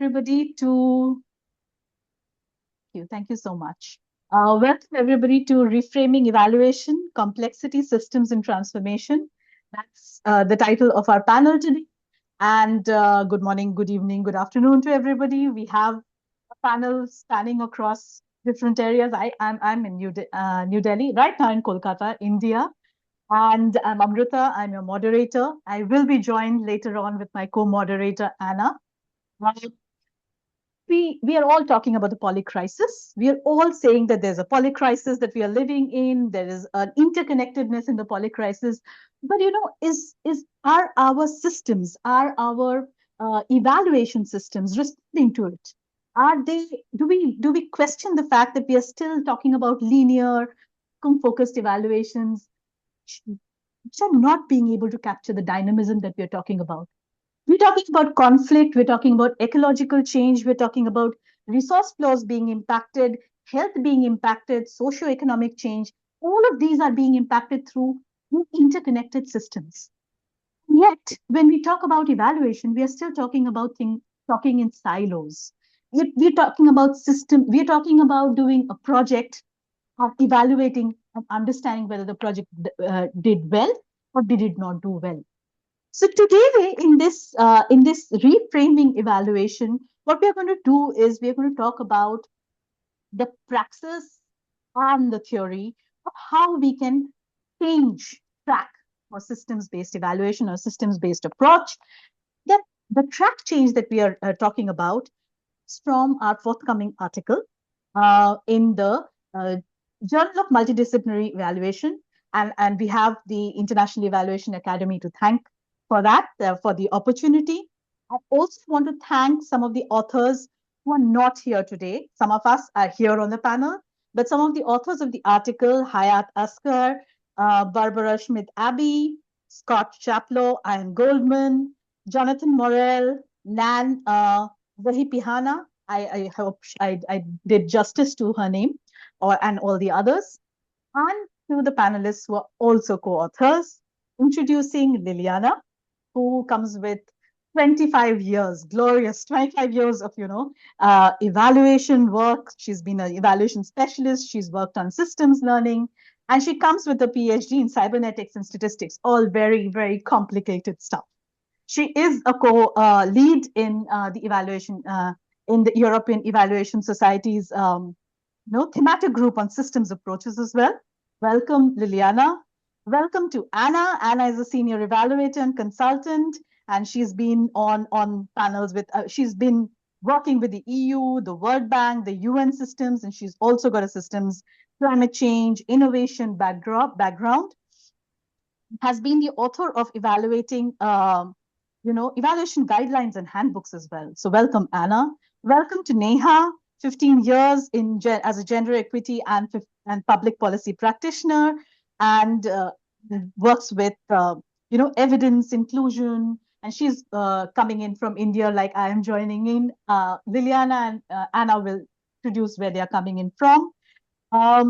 everybody to thank you so much. Welcome everybody to Reframing Evaluation, Complexity, Systems and Transformation. That's the title of our panel today. And good morning, good evening, good afternoon to everybody. We have a panel spanning across different areas. I'm in New Delhi, right now in Kolkata, India. And I'm Amrita, I'm your moderator. I will be joined later on with my co-moderator, Anna. We are all talking about the poly crisis. We are all saying that there's a poly crisis that we are living in. There is an interconnectedness in the poly crisis. But are our systems, are our evaluation systems responding to it? Are they? Do we question the fact that we are still talking about linear, focused evaluations, which are not being able to capture the dynamism that we are talking about? We're talking about conflict, we're talking about ecological change, we're talking about resource flows being impacted, health being impacted, socio-economic change. All of these are being impacted through interconnected systems. Yet, when we talk about evaluation, we are still talking about talking in silos. We're talking about system, we're talking about doing a project of evaluating and understanding whether the project did well or did it not do well. So today, in this reframing evaluation, what we are going to do is we are going to talk about the praxis and the theory of how we can change track for systems-based evaluation or systems-based approach. That the track change that we are talking about is from our forthcoming article in the Journal of Multidisciplinary Evaluation, and we have the International Evaluation Academy to thank for that, for the opportunity. I also want to thank some of the authors who are not here today. Some of us are here on the panel, but some of the authors of the article, Hayat Asghar, Barbara Schmidt-Abbey, Scott Chaplow, Ian Goldman, Jonathan Morel, Nan Vahipihana. I hope I did justice to her name, and all the others, and to the panelists who are also co-authors, introducing Liliana, who comes with 25 years, glorious 25 years of, evaluation work. She's been an evaluation specialist. She's worked on systems learning, and she comes with a PhD in cybernetics and statistics, all very, very complicated stuff. She is a co-lead in the evaluation, in the European Evaluation Society's thematic group on systems approaches as well. Welcome, Liliana. Welcome to Anna. Anna is a senior evaluator and consultant, and she's been on panels with, she's been working with the EU, the World Bank, the UN systems, and she's also got a systems, climate change, innovation background. Has been the author of evaluating, evaluation guidelines and handbooks as well. So welcome, Anna. Welcome to Neha. 15 years as a gender equity and public policy practitioner, and works with evidence inclusion. And she's coming in from India, like I am joining in. Liliana and Anna will introduce where they are coming in from. I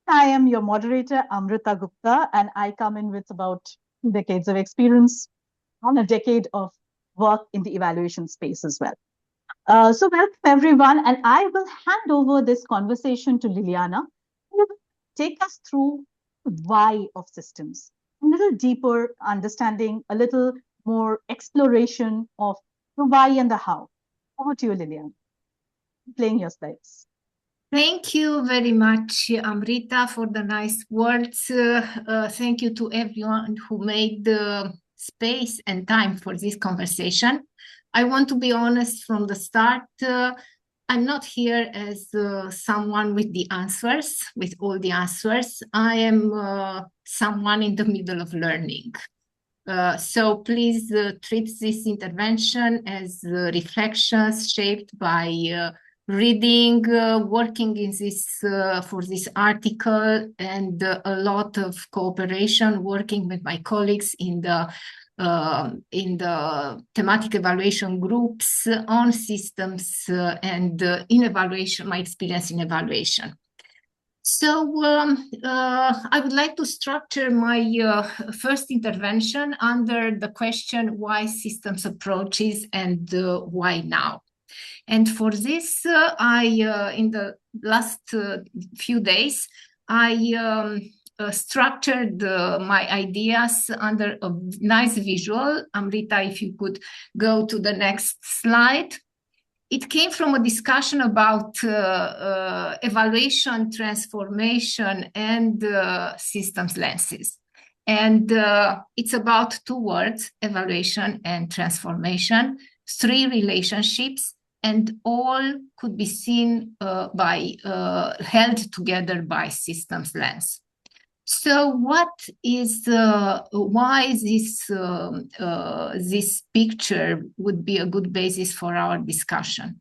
am your moderator, Amrita Gupta, and I come in with about 2 decades of experience and a decade of work in the evaluation space as well. So welcome everyone, and I will hand over this conversation to Liliana, who will take us through the why of systems, a little deeper understanding, a little more exploration of the why and the how. Over to you, Liliana. Playing your slides. Thank you very much, Amrita, for the nice words. Thank you to everyone who made the space and time for this conversation. I want to be honest from the start. I'm not here as someone with the answers, with all the answers. I am someone in the middle of learning. So please treat this intervention as reflections shaped by reading, working in this for this article, and a lot of cooperation, working with my colleagues in the thematic evaluation groups on systems and in evaluation, my experience in evaluation. So I would like to structure my first intervention under the question, why systems approaches and why now? And for this, in the last few days, I structured my ideas under a nice visual. Amrita, if you could go to the next slide. It came from a discussion about evaluation, transformation, and systems lenses. And it's about two words, evaluation and transformation, three relationships, and all could be seen held together by systems lens. So why this picture would be a good basis for our discussion?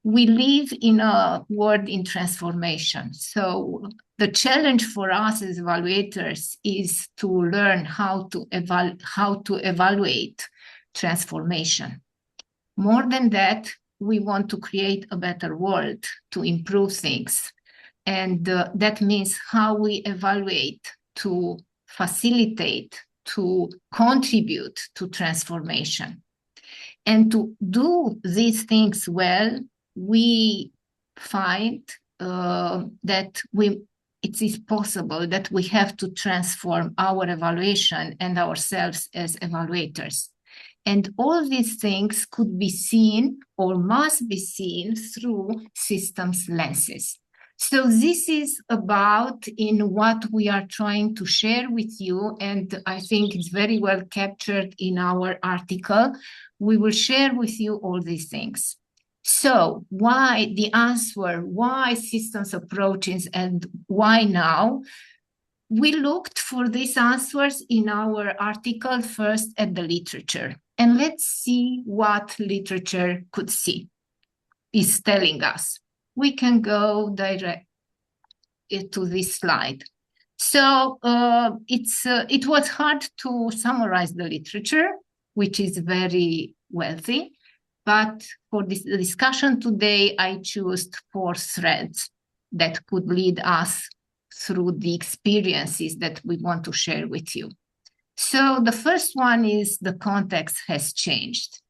We live in a world in transformation. So the challenge for us as evaluators is to learn how to evaluate transformation. More than that, we want to create a better world, to improve things. And that means how we evaluate to facilitate, to contribute to transformation. And to do these things well, we find that it is possible that we have to transform our evaluation and ourselves as evaluators. And all these things could be seen or must be seen through systems lenses. So this is about in what we are trying to share with you, and I think it's very well captured in our article. We will share with you all these things. So why the answer, why systems approaches and why now? We looked for these answers in our article first at the literature. And let's see what literature is telling us. We can go direct to this slide. So it was hard to summarize the literature, which is very wealthy. But for this discussion today, I chose 4 threads that could lead us through the experiences that we want to share with you. So the first one is the context has changed.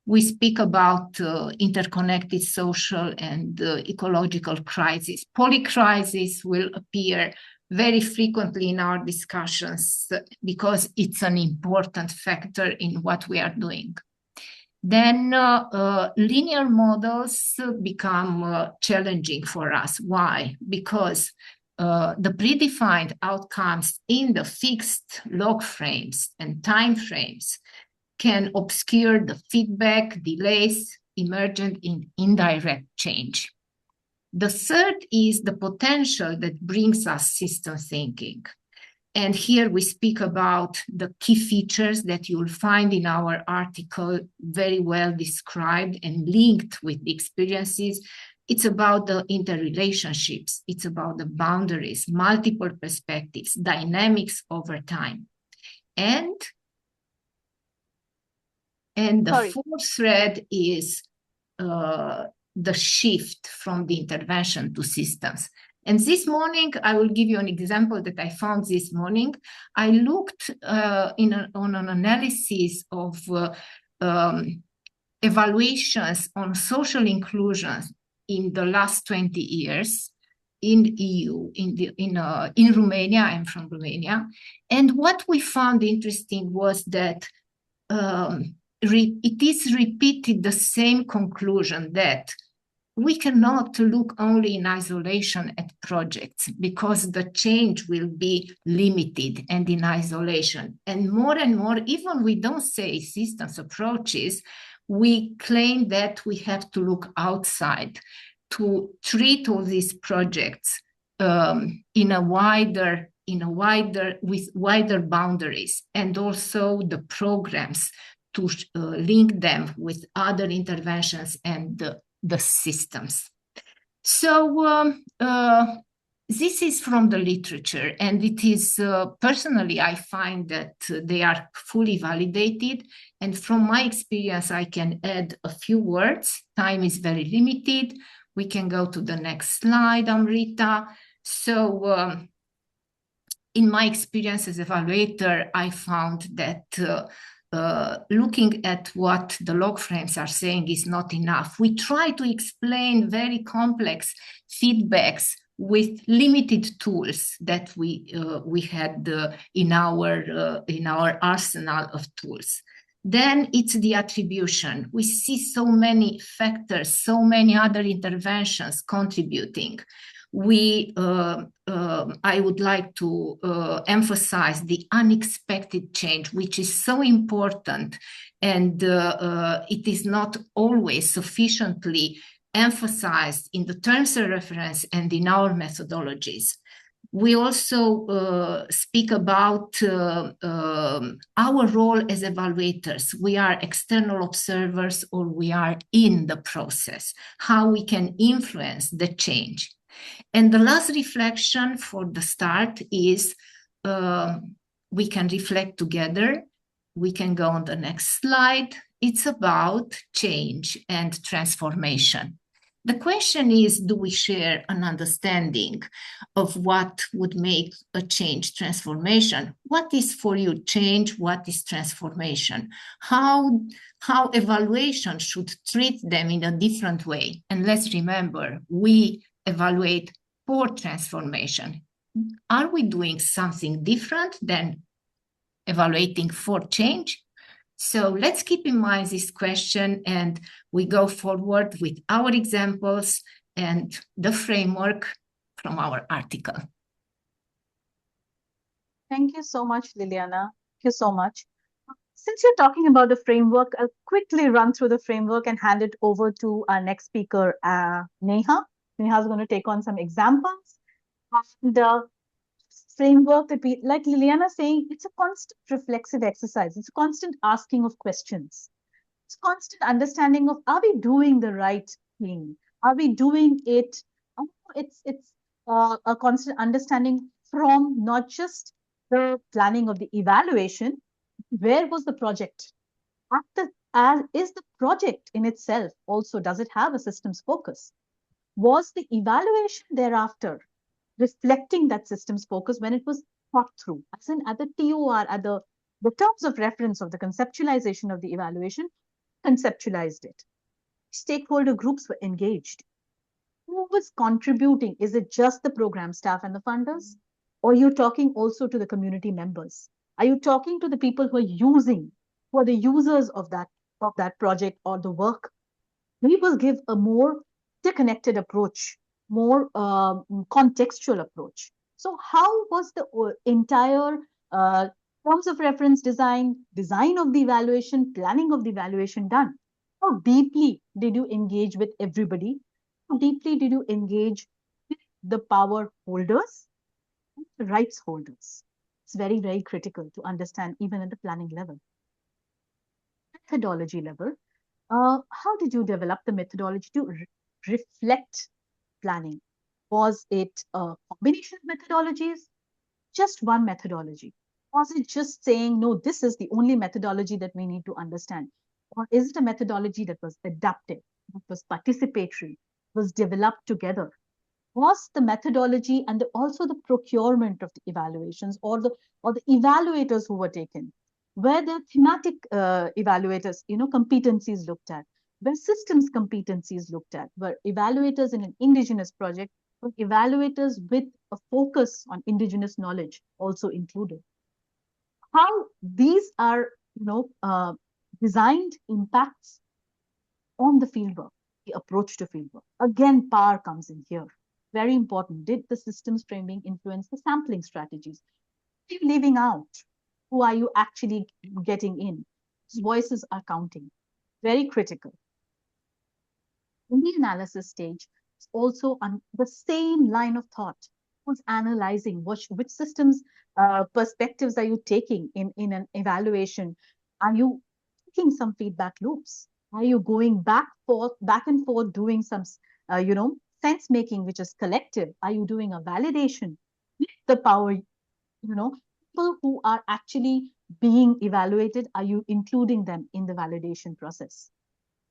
We speak about interconnected social and ecological crisis. Polycrisis will appear very frequently in our discussions because it's an important factor in what we are doing. Then linear models become challenging for us. Why? Because the predefined outcomes in the fixed log frames and time frames can obscure the feedback, delays, emergent and indirect change. The third is the potential that brings us system thinking. And here we speak about the key features that you'll find in our article, very well described and linked with the experiences. It's about the interrelationships. It's about the boundaries, multiple perspectives, dynamics over time. And the fourth thread is the shift from the intervention to systems. And this morning, I will give you an example that I found this morning. I looked on an analysis of evaluations on social inclusion in the last 20 years in EU, in Romania. I'm from Romania. And what we found interesting was that it is repeated the same conclusion that we cannot look only in isolation at projects because the change will be limited and in isolation. And more, even we don't say systems approaches, we claim that we have to look outside to treat all these projects with wider boundaries, and also the programs to link them with other interventions and the systems. So this is from the literature, and it is personally, I find that they are fully validated. And from my experience, I can add a few words. Time is very limited. We can go to the next slide, Amrita. So in my experience as evaluator, I found that looking at what the log frames are saying is not enough. We try to explain very complex feedbacks with limited tools that we had in our arsenal of tools. Then it's the attribution. We see so many factors, so many other interventions contributing. I would like to emphasize the unexpected change, which is so important, and it is not always sufficiently emphasized in the terms of reference and in our methodologies. We also speak about our role as evaluators. We are external observers, or we are in the process, how we can influence the change. And the last reflection for the start is we can reflect together. We can go on the next slide. It's about change and transformation. The question is, do we share an understanding of what would make a change transformation? What is for you change? What is transformation? How evaluation should treat them in a different way? And let's remember, we evaluate for transformation. Are we doing something different than evaluating for change? So let's keep in mind this question, and we go forward with our examples and the framework from our article. Thank you so much, Liliana. Thank you so much. Since you're talking about the framework, I'll quickly run through the framework and hand it over to our next speaker, Neha. Neha is going to take on some examples. The framework that we, like Liliana saying, it's a constant reflexive exercise. It's a constant asking of questions. It's constant understanding of, are we doing the right thing? Are we doing it? It's a constant understanding from not just the planning of the evaluation. Where was the project? Is the project in itself also, does it have a systems focus? Was the evaluation thereafter reflecting that systems focus when it was thought through? As in at the TOR, at the terms of reference of the conceptualization of the evaluation, conceptualized it. Stakeholder groups were engaged. Who was contributing? Is it just the program staff and the funders? Or are you talking also to the community members? Are you talking to the people who are the users of that project or the work? We will give a more interconnected approach, more contextual approach. So how was the entire terms of reference design of the evaluation, planning of the evaluation done? How deeply did you engage with everybody? How deeply did you engage with the power holders, the rights holders? It's very, very critical to understand even at the planning level. Methodology level, how did you develop the methodology to reflect planning? Was it a combination of methodologies? Just one methodology? Was it just saying, no, this is the only methodology that we need to understand? Or is it a methodology that was adaptive, that was participatory, was developed together? Was the methodology and also the procurement of the evaluations or the evaluators who were taken? Were there thematic evaluators, competencies looked at? Were systems competencies looked at? Were evaluators in an indigenous project, were evaluators with a focus on indigenous knowledge also included? How these are, designed impacts on the fieldwork, the approach to fieldwork. Again, power comes in here. Very important. Did the systems framing influence the sampling strategies? Are you leaving out? Who are you actually getting in? Those voices are counting. Very critical. In the analysis stage, it's also on the same line of thought. Who's analyzing? Which systems perspectives are you taking in an evaluation? Are you taking some feedback loops? Are you going back and forth, doing some, sense making, which is collective? Are you doing a validation with the power, people who are actually being evaluated? Are you including them in the validation process?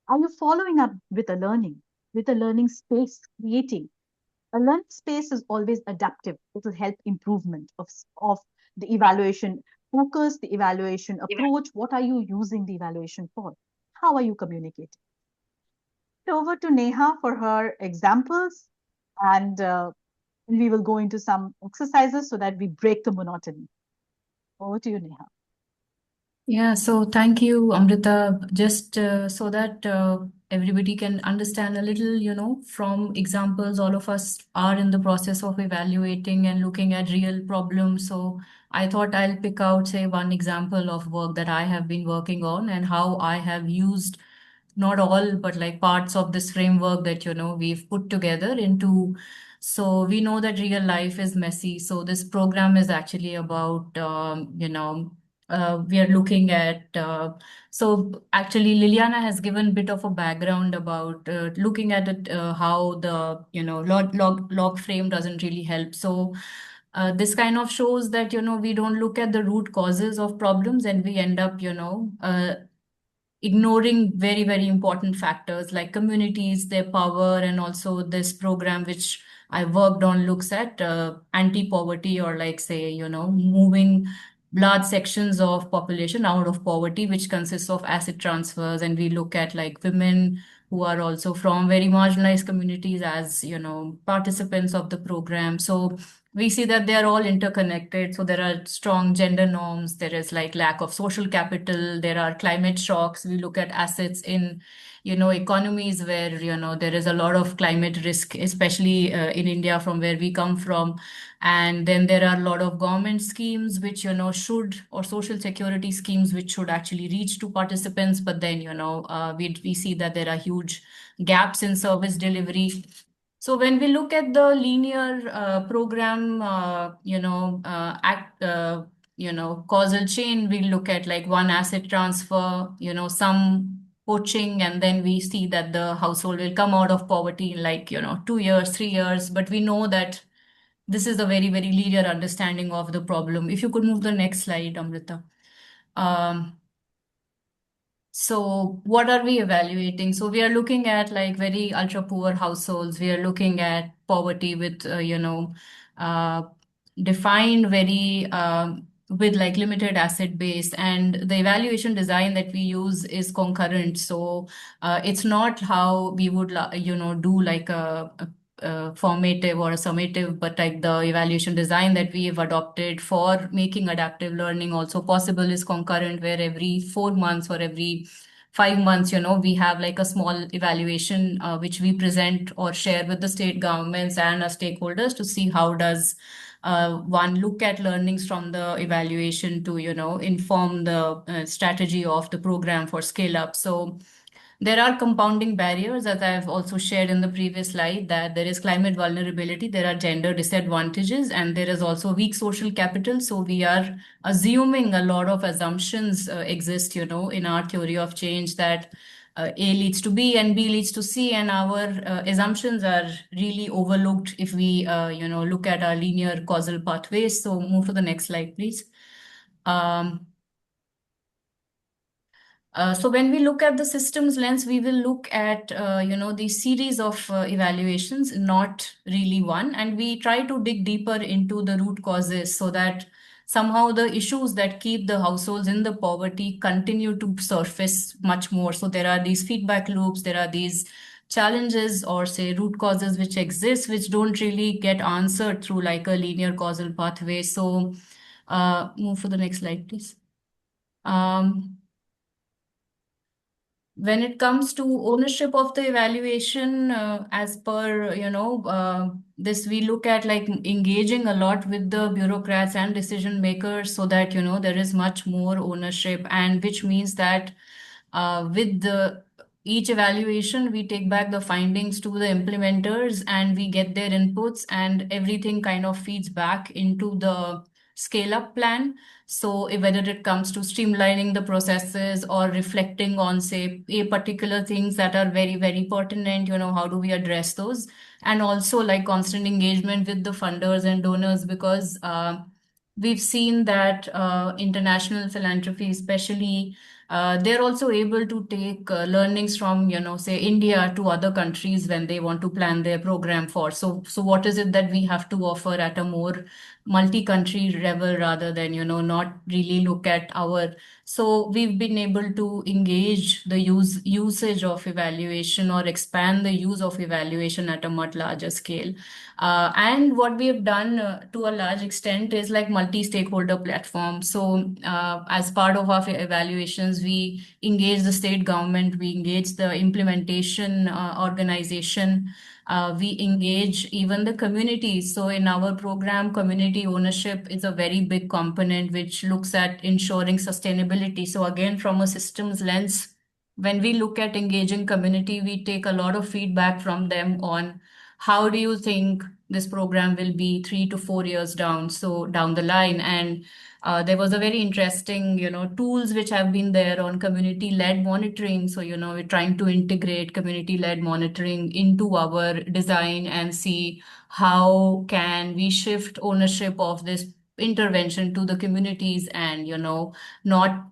Are you following up with a learning space, creating A learning space is always adaptive. It will help improvement of the evaluation focus, the evaluation approach. What are you using the evaluation for? How are you communicating? Over to Neha for her examples, and we will go into some exercises so that we break the monotony. Over to you, Neha. Yeah, so thank you, Amrita. Just so that everybody can understand a little, from examples, all of us are in the process of evaluating and looking at real problems. So I thought I'll pick out, say, one example of work that I have been working on and how I have used not all, but like parts of this framework that, we've put together into. So we know that real life is messy. So this program is actually about, we are looking at so actually Liliana has given a bit of a background about looking at it, how the log frame doesn't really help. So this kind of shows that we don't look at the root causes of problems, and we end up ignoring very, very important factors like communities, their power, and also this program which I worked on looks at anti-poverty, or like say, moving large sections of population out of poverty, which consists of asset transfers. And we look at like women who are also from very marginalized communities as, participants of the program. So we see that they are all interconnected. So there are strong gender norms, there is like lack of social capital, there are climate shocks. We look at assets in, economies where, there is a lot of climate risk, especially in India from where we come from. And then there are a lot of government schemes which, should, or social security schemes which should actually reach to participants. But then, we see that there are huge gaps in service delivery. So when we look at the linear program, causal chain, we look at like one asset transfer, some poaching, and then we see that the household will come out of poverty in like, 2 years, 3 years. But we know that this is a very, very linear understanding of the problem. If you could move the next slide, Amrita. So what are we evaluating? So we are looking at like very ultra poor households. We are looking at poverty with, uh, defined very with like limited asset base. And the evaluation design that we use is concurrent. So it's not how we would, do like a formative or a summative, but like the evaluation design that we have adopted for making adaptive learning also possible is concurrent, where every 4 months or every 5 months, we have like a small evaluation which we present or share with the state governments and our stakeholders to see how does one look at learnings from the evaluation to, inform the strategy of the program for scale up. So there are compounding barriers, as I've also shared in the previous slide, that there is climate vulnerability, there are gender disadvantages, and there is also weak social capital. So we are assuming a lot of assumptions exist, in our theory of change, that A leads to B and B leads to C, and our assumptions are really overlooked if we, look at our linear causal pathways. So move to the next slide, please. So when we look at the systems lens, we will look at, the series of evaluations, not really one. And we try to dig deeper into the root causes so that somehow the issues that keep the households in the poverty continue to surface much more. So there are these feedback loops, there are these challenges or say root causes which exist, which don't really get answered through like a linear causal pathway. So move to the next slide, please. When it comes to ownership of the evaluation, as per, this, we look at like engaging a lot with the bureaucrats and decision makers so that, there is much more ownership, and which means that with the each evaluation, we take back the findings to the implementers and we get their inputs, and everything kind of feeds back into the scale up plan. So whether it comes to streamlining the processes or reflecting on, say, a particular things that are very, very pertinent, how do we address those? And also like constant engagement with the funders and donors, because we've seen that international philanthropy, especially they're also able to take learnings from, say India to other countries when they want to plan their program for. So what is it that we have to offer at a more multi-country level rather than, not really look at our. So we've been able to engage the usage of evaluation or expand the use of evaluation at a much larger scale. And what we have done to a large extent is like multi-stakeholder platform. So as part of our evaluations, we engage the state government, we engage the implementation organization, we engage even the communities. So in our program, community ownership is a very big component which looks at ensuring sustainability. So again, from a systems lens, when we look at engaging community, we take a lot of feedback from them on how do you think this program will be 3 to 4 years down the line. And there was a very interesting, tools which have been there on community-led monitoring. So, we're trying to integrate community-led monitoring into our design and see how can we shift ownership of this intervention to the communities and, not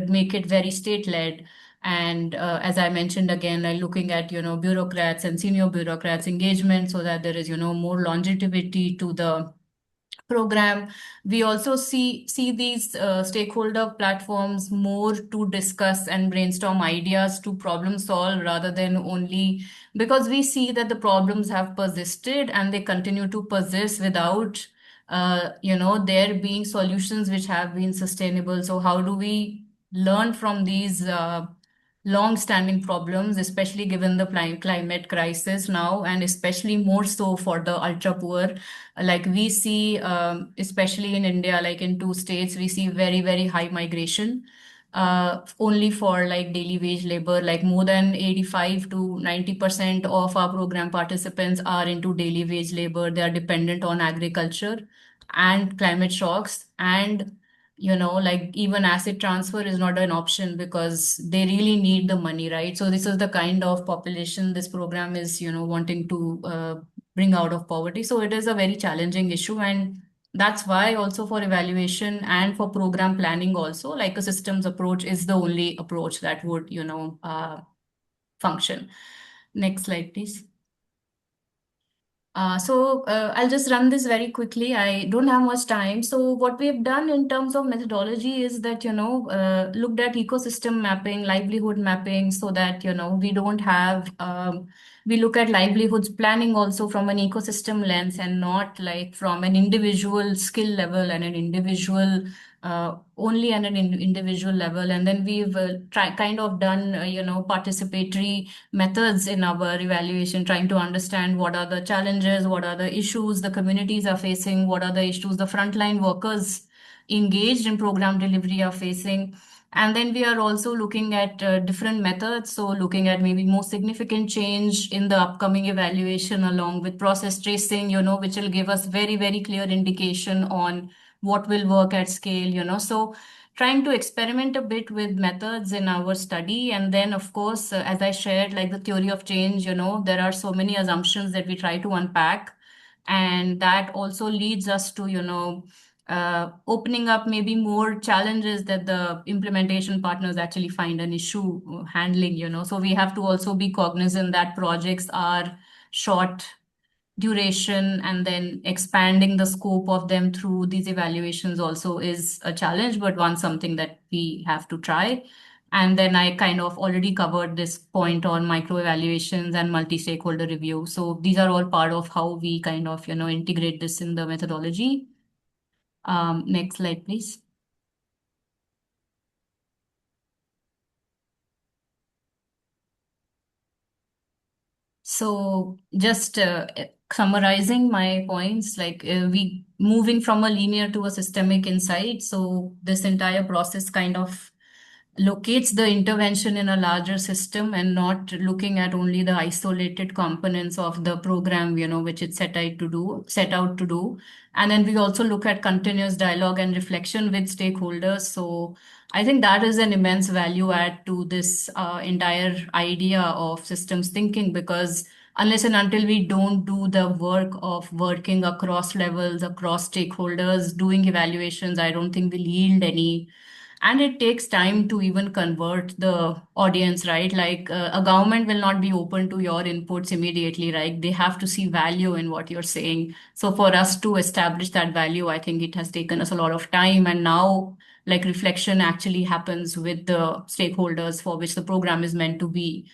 make it very state-led. And as I mentioned again, like looking at, bureaucrats and senior bureaucrats engagement so that there is, more longevity to the program. We also see these stakeholder platforms more to discuss and brainstorm ideas to problem solve rather than only because we see that the problems have persisted and they continue to persist without there being solutions which have been sustainable. So how do we learn from these long-standing problems, especially given the climate crisis now, and especially more so for the ultra poor? Like we see, especially in India, like in 2 states, we see very, very high migration only for like daily wage labor. Like more than 85 to 90% of our program participants are into daily wage labor. They are dependent on agriculture and climate shocks. And like even asset transfer is not an option because they really need the money, right? So this is the kind of population this program is, wanting to bring out of poverty. So it is a very challenging issue. And that's why also for evaluation and for program planning also, like a systems approach is the only approach that would, function. Next slide, please. I'll just run this very quickly. I don't have much time. So what we've done in terms of methodology is that, looked at ecosystem mapping, livelihood mapping, so that, we don't have, we look at livelihoods planning also from an ecosystem lens and not like from an individual skill level and an individual only at an individual level. And then we've kind of done, participatory methods in our evaluation, trying to understand what are the challenges, what are the issues the communities are facing, what are the issues the frontline workers engaged in program delivery are facing. And then we are also looking at different methods. So looking at maybe more significant change in the upcoming evaluation along with process tracing, which will give us very, very clear indication on what will work at scale. So trying to experiment a bit with methods in our study. And then, of course, as I shared, like the theory of change, there are so many assumptions that we try to unpack. And that also leads us to, opening up maybe more challenges that the implementation partners actually find an issue handling. So we have to also be cognizant that projects are short duration, and then expanding the scope of them through these evaluations also is a challenge, but something that we have to try. And then I kind of already covered this point on micro evaluations and multi-stakeholder review. So these are all part of how we kind of, integrate this in the methodology. Next slide, please. So just summarizing my points, like we moving from a linear to a systemic insight. So this entire process kind of locates the intervention in a larger system and not looking at only the isolated components of the program, which it's set out to do. And then we also look at continuous dialogue and reflection with stakeholders. So I think that is an immense value add to this entire idea of systems thinking, because unless and until we don't do the work of working across levels, across stakeholders, doing evaluations, I don't think we'll yield any And it takes time to even convert the audience, right? Like a government will not be open to your inputs immediately, right? They have to see value in what you're saying. So for us to establish that value, I think it has taken us a lot of time. And now, like, reflection actually happens with the stakeholders for which the program is meant to be.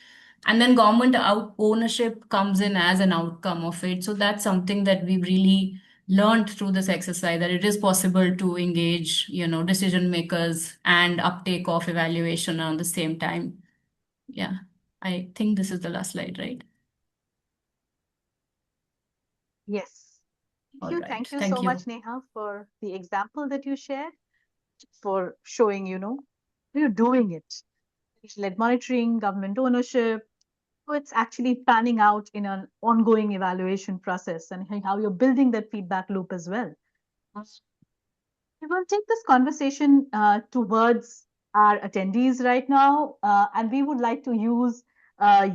And then government ownership comes in as an outcome of it. So that's something that we really learned through this exercise, that it is possible to engage, decision makers and uptake of evaluation at the same time. Yeah, I think this is the last slide, right? Yes. All Thank you. right. Thank you Thank so you. much, Neha, for the example that you shared, for showing, you're doing it. Led monitoring, government ownership. So it's actually panning out in an ongoing evaluation process, and how you're building that feedback loop as well. We will take this conversation towards our attendees right now, and we would like to use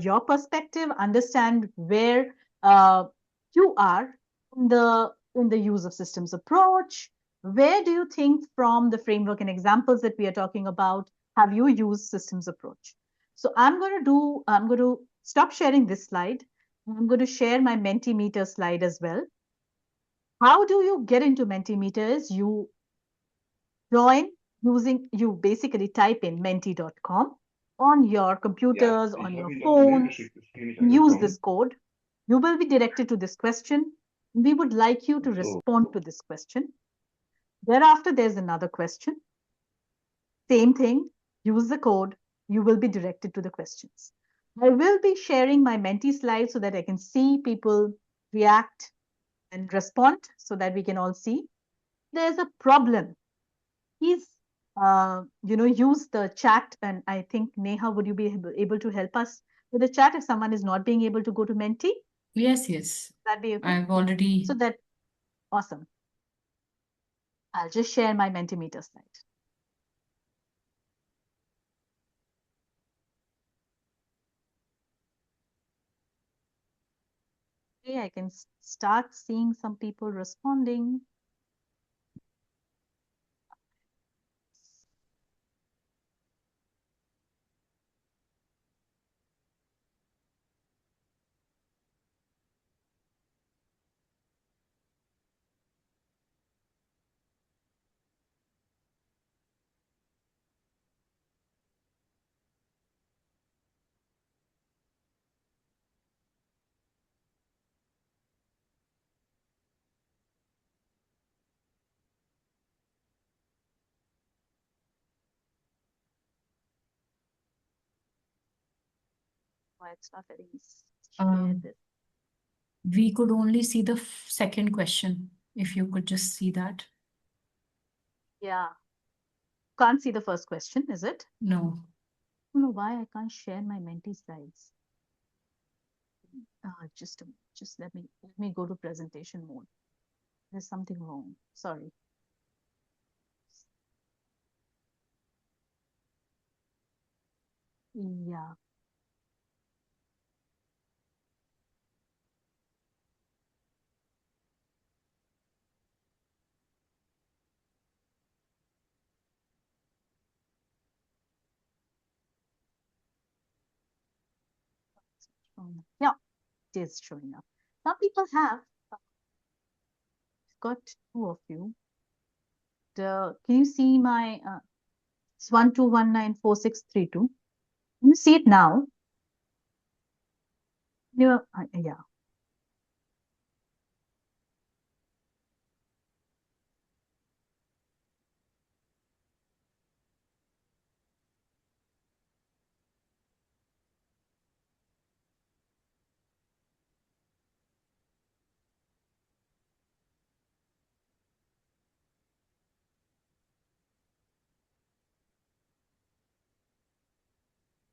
your perspective, understand where you are in the use of systems approach. Where do you think, from the framework and examples that we are talking about, have you used systems approach? So I'm going to stop sharing this slide. I'm going to share my Mentimeter slide as well. How do you get into Mentimeters? You basically type in menti.com on your computers, on your phones, use this code. You will be directed to this question. We would like you to respond to this question. Thereafter, there's another question. Same thing, use the code. You will be directed to the questions. I will be sharing my Menti slides so that I can see people react and respond, so that we can all see. There's a problem. Please, use the chat. And I think, Neha, would you be able to help us with the chat if someone is not being able to go to Menti? Yes. That'd be okay. I've already. So that, awesome. I'll just share my Mentimeter slide. Okay, I can start seeing some people responding. Why it's not letting me share this. We could only see the second question. If you could just see that. Yeah. Can't see the first question, is it? No. I don't know why I can't share my Menti slides. Just let me go to presentation mode. There's something wrong. Sorry. Yeah. Yeah, it is showing up. Some people have got two of you. Can you see my it's 12194632? Can you see it now? Yeah.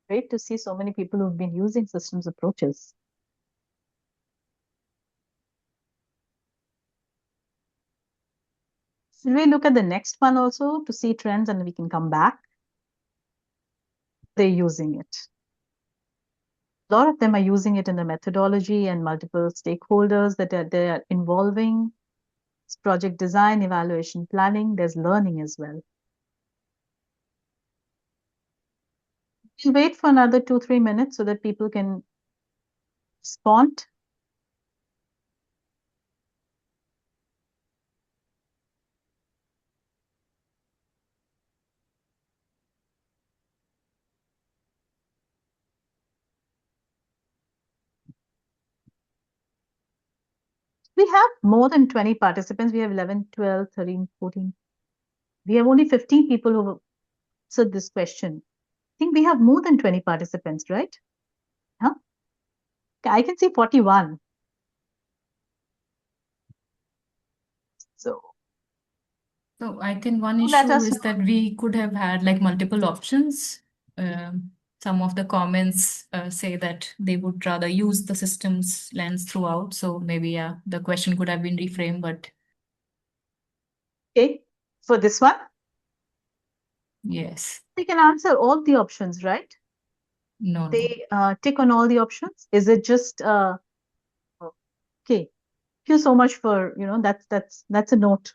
Great to see so many people who've been using systems approaches. Should we look at the next one also to see trends, and we can come back? They're using it. A lot of them are using it in the methodology, and multiple stakeholders that they are involving. It's project design, evaluation, planning. There's learning as well. Wait for another 2-3 minutes so that people can respond. We have more than 20 participants. We have 11, 12, 13, 14. We have only 15 people who have answered this question. I think we have more than 20 participants, right? Huh? I can see 41. So I think one let issue us is that we could have had like multiple options. Some of the comments say that they would rather use the systems lens throughout. So maybe, yeah, the question could have been reframed, but okay, for this one, yes. they can answer all the options, right? No, no. They tick on all the options. Is it just okay? Thank you so much for, you know, that's a note.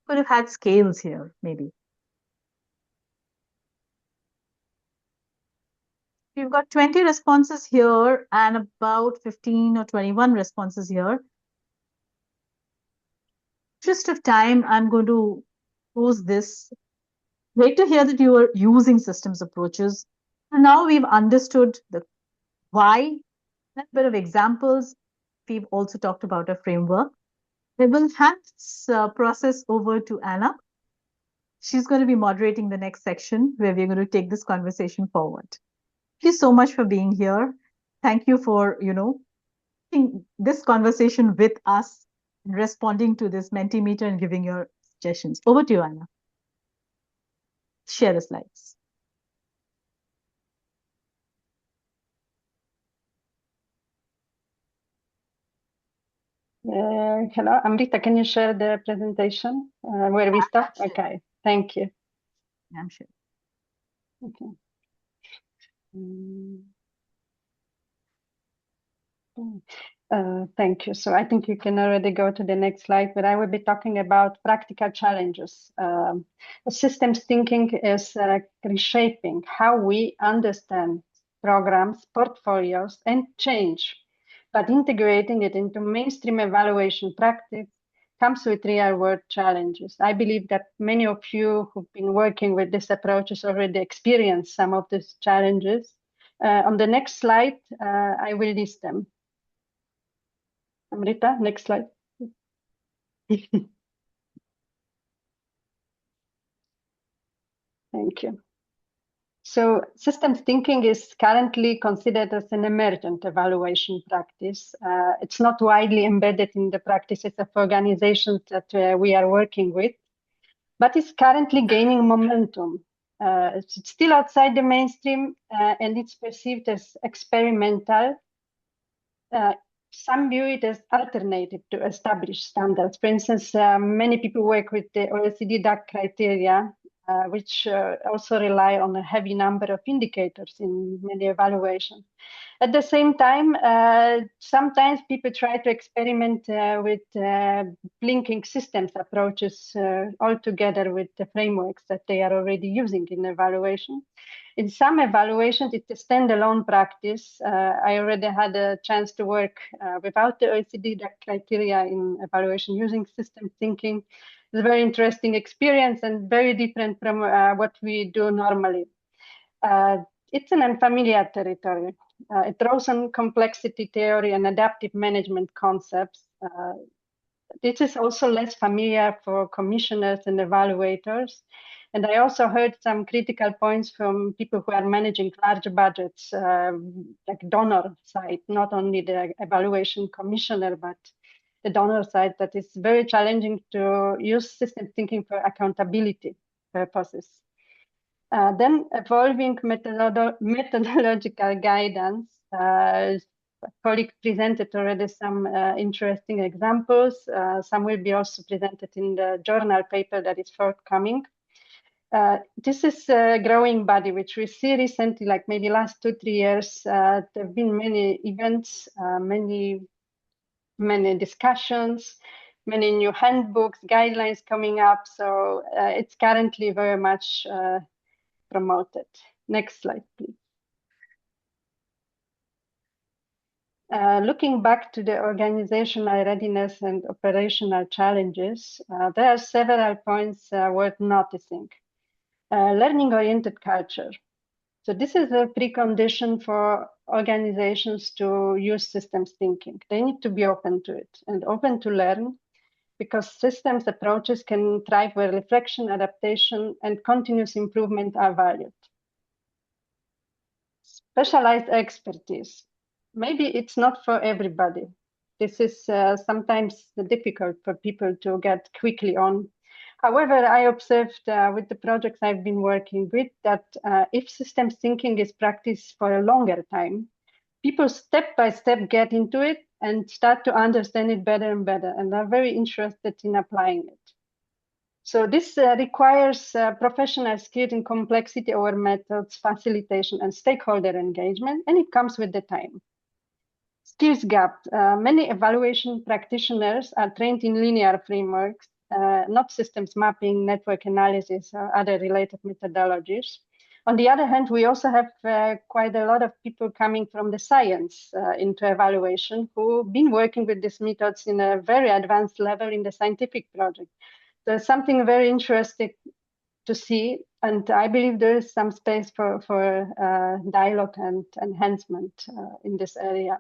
Could have had scales here, maybe. We've got 20 responses here and about 15 or 21 responses here. Just of time, I'm going to close this. Great to hear that you are using systems approaches. And now we've understood the why, a bit of examples. We've also talked about a framework. I will hand this process over to Anna. She's going to be moderating the next section where we're going to take this conversation forward. Thank you so much for being here. Thank you for, you know, this conversation with us, responding to this Mentimeter and giving your suggestions. Over to you, Anna. Share the slides. Hello, Amrita, can you share the presentation where we start? Okay, thank you. I'm sure. Okay. Thank you. So I think you can already go to the next slide, but I will be talking about practical challenges. Systems thinking is reshaping how we understand programs, portfolios, and change, but integrating it into mainstream evaluation practice comes with real-world challenges. I believe that many of you who've been working with this approach has already experienced some of these challenges. On the next slide, I will list them. Amrita, next slide. Thank you. So systems thinking is currently considered as an emergent evaluation practice. It's not widely embedded in the practices of organizations that we are working with, but it's currently gaining momentum. It's still outside the mainstream and it's perceived as experimental. Some view it as alternative to established standards. For instance, many people work with the OECD DAC criteria, which also rely on a heavy number of indicators in many evaluations. At the same time, sometimes people try to experiment with linking systems approaches altogether with the frameworks that they are already using in evaluation. In some evaluations, it's a standalone practice. I already had a chance to work without the OECD criteria in evaluation using system thinking. It's a very interesting experience and very different from what we do normally. It's an unfamiliar territory. It draws on complexity theory and adaptive management concepts. This is also less familiar for commissioners and evaluators. And I also heard some critical points from people who are managing large budgets, like donor side, not only the evaluation commissioner, but the donor side, that is very challenging to use system thinking for accountability purposes. Then evolving methodological guidance. Colleague presented already some interesting examples. Some will be also presented in the journal paper that is forthcoming. This is a growing body, which we see recently, like maybe last 2-3 years. There have been many events, many discussions, many new handbooks, guidelines coming up. So it's currently very much promoted. Next slide, please. Looking back to the organizational readiness and operational challenges, there are several points worth noticing. Learning-oriented culture. So this is a precondition for organizations to use systems thinking. They need to be open to it and open to learn, because systems approaches can thrive where reflection, adaptation, and continuous improvement are valued. Specialized expertise. Maybe it's not for everybody. This is sometimes difficult for people to get quickly on. However, I observed with the projects I've been working with that if systems thinking is practiced for a longer time, people step by step get into it and start to understand it better and better, and are very interested in applying it. So this requires professional skills in complexity over methods, facilitation, and stakeholder engagement, and it comes with the time. Skills gap. Many evaluation practitioners are trained in linear frameworks, not systems mapping, network analysis, or other related methodologies. On the other hand, we also have quite a lot of people coming from the science into evaluation who've been working with these methods in a very advanced level in the scientific project. There's something very interesting to see, and I believe there is some space for dialogue and enhancement in this area.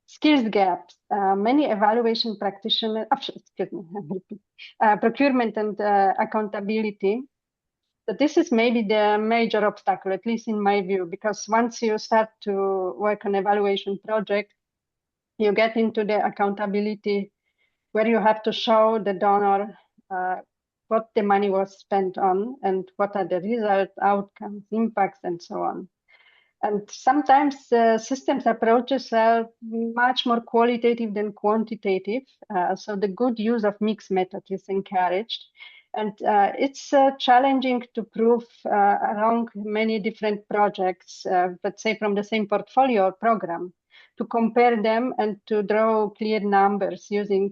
Skills gaps. Many evaluation practitioners, procurement and accountability. So this is maybe the major obstacle, at least in my view, because once you start to work on evaluation project, you get into the accountability where you have to show the donor what the money was spent on and what are the results, outcomes, impacts, and so on. And sometimes systems approaches are much more qualitative than quantitative. So the good use of mixed method is encouraged. And it's challenging to prove along many different projects, let's say from the same portfolio or program, to compare them and to draw clear numbers using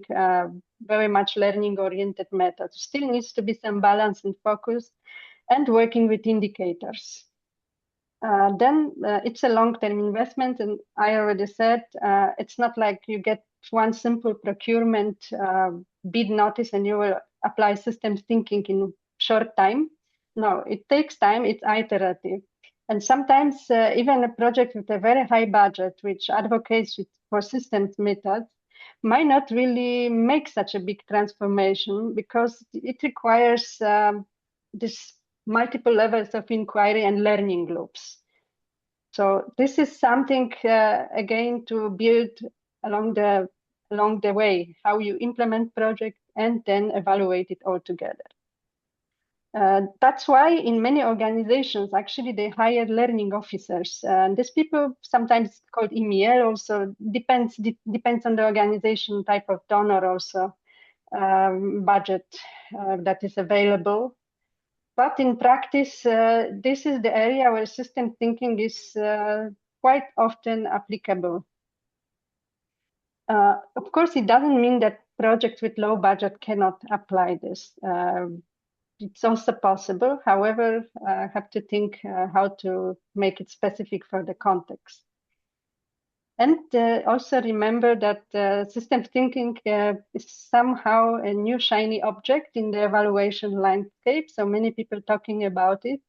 very much learning-oriented methods. Still needs to be some balance and focus and working with indicators. Then it's a long-term investment, and I already said it's not like you get one simple procurement bid notice and you will apply systems thinking in short time. No, it takes time, it's iterative. And sometimes even a project with a very high budget, which advocates for systems methods, might not really make such a big transformation because it requires this multiple levels of inquiry and learning loops. So this is something again to build along the way, how you implement project and then evaluate it all together. That's why in many organizations, actually, they hire learning officers. And these people sometimes called EMEL also depends on the organization type of donor also, budget that is available. But in practice, this is the area where system thinking is quite often applicable. Of course, it doesn't mean that projects with low budget cannot apply this. It's also possible. However, have to think how to make it specific for the context. And also remember that system thinking is somehow a new shiny object in the evaluation landscape. So many people talking about it.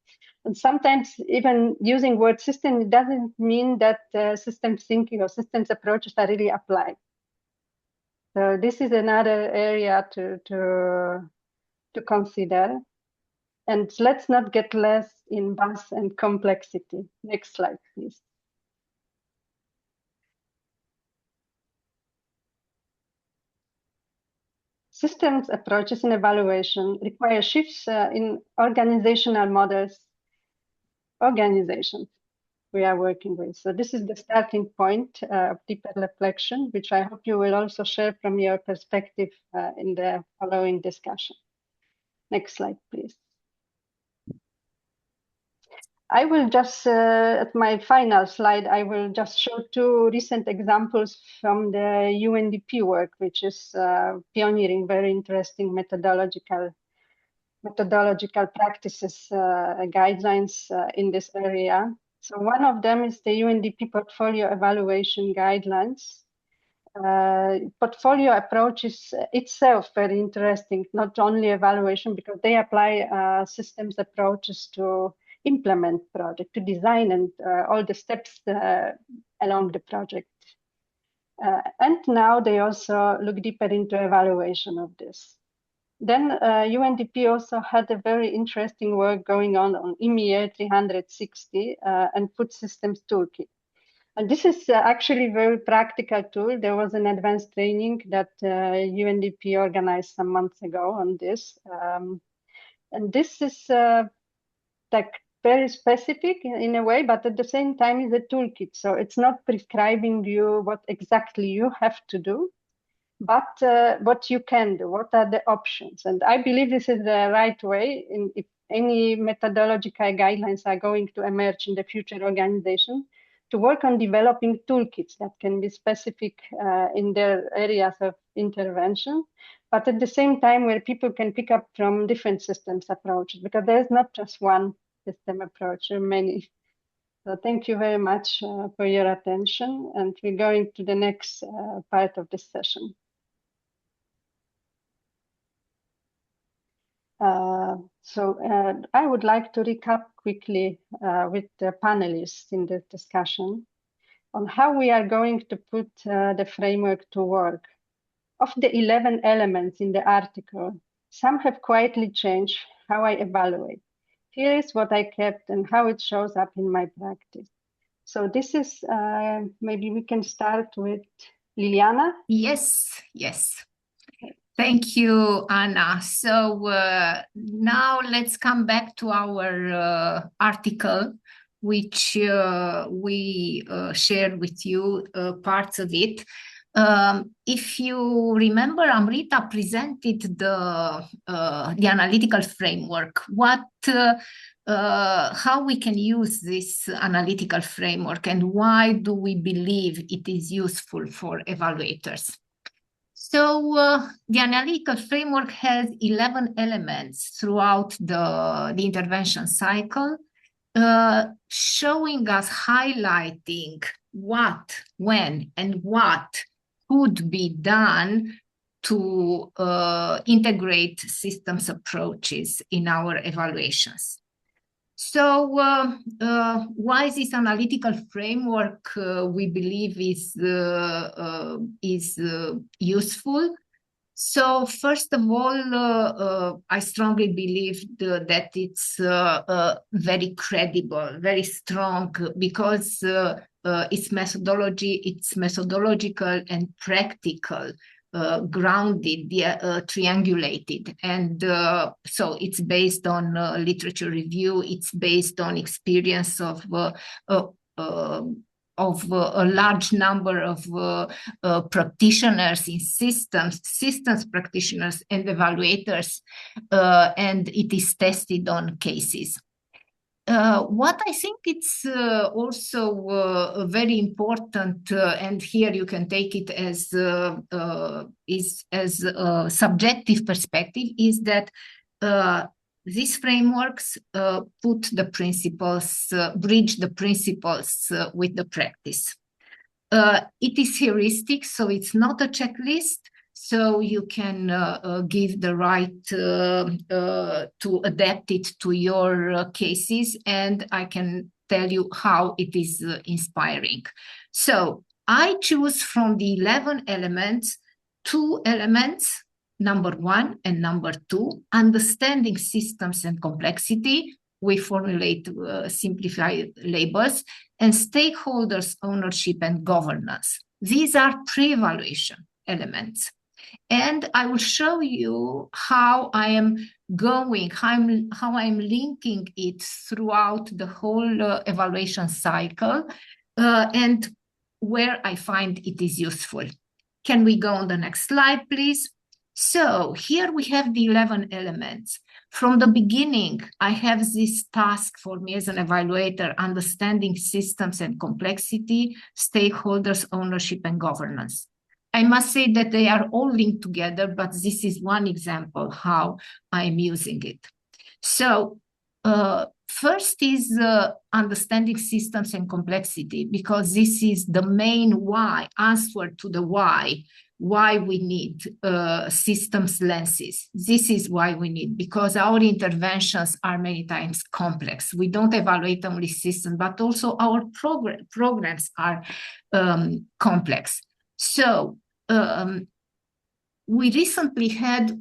And sometimes even using word system doesn't mean that systems thinking or systems approaches are really applied. So this is another area to consider. And let's not get lost in mass and complexity. Next slide, please. Systems approaches in evaluation require shifts in organizational models, organizations we are working with. So this is the starting point of deeper reflection, which I hope you will also share from your perspective in the following discussion. Next slide, please. I will just, at my final slide, I will just show two recent examples from the UNDP work, which is pioneering very interesting methodological practices, guidelines in this area. So one of them is the UNDP portfolio evaluation guidelines. Portfolio approach is itself very interesting, not only evaluation, because they apply systems approaches to implement project, to design and all the steps along the project. And now they also look deeper into evaluation of this. Then UNDP also had a very interesting work going on 𝗦𝗀𝗀𝗄𝗧 360 and Food Systems Toolkit. And this is actually a very practical tool. There was an advanced training that UNDP organized some months ago on this. And this is like very specific in a way, but at the same time is a toolkit. So it's not prescribing you what exactly you have to do, but what you can do, what are the options. And I believe this is the right way. If any methodological guidelines are going to emerge in the future organization, to work on developing toolkits that can be specific in their areas of intervention, but at the same time where people can pick up from different systems approaches, because there's not just one system approach, there are many. So thank you very much for your attention, and we're going to the next part of this session. I would like to recap quickly with the panelists in the discussion on how we are going to put the framework to work. Of the 11 elements in the article, some have quietly changed how I evaluate. Here is what I kept and how it shows up in my practice. So this is, maybe we can start with Liliana. Yes. Thank you, Anna. So now let's come back to our article, which we shared with you parts of it. If you remember, Amrita presented the analytical framework. How we can use this analytical framework and why do we believe it is useful for evaluators? So the analytical framework has 11 elements throughout the intervention cycle, showing us, highlighting what, when, and what could be done to integrate systems approaches in our evaluations. So why this analytical framework we believe is useful? So first of all, I strongly believe that it's very credible, very strong, because it's methodological and practical, grounded, triangulated, and so it's based on literature review. It's based on experience of a large number of practitioners in systems practitioners and evaluators, and it is tested on cases. What I think it's also very important, and here you can take it as a subjective perspective, is that these frameworks put the principles, bridge the principles with the practice. It is heuristic, so it's not a checklist. So you can give the right to adapt it to your cases, and I can tell you how it is inspiring. So I choose from the 11 elements, 2 elements, number 1 and number 2, understanding systems and complexity. We formulate simplified labels, and stakeholders, ownership, and governance. These are pre-evaluation elements. And I will show you how I am going, how I'm linking it throughout the whole evaluation cycle, and where I find it is useful. Can we go on the next slide, please? So here we have the 11 elements. From the beginning, I have this task for me as an evaluator, understanding systems and complexity, stakeholders, ownership, and governance. I must say that they are all linked together, but this is one example how I'm using it. So first is understanding systems and complexity, because this is the main why, answer to the why we need systems lenses. This is why we need, because our interventions are many times complex. We don't evaluate only systems, but also our programs are complex. So we recently had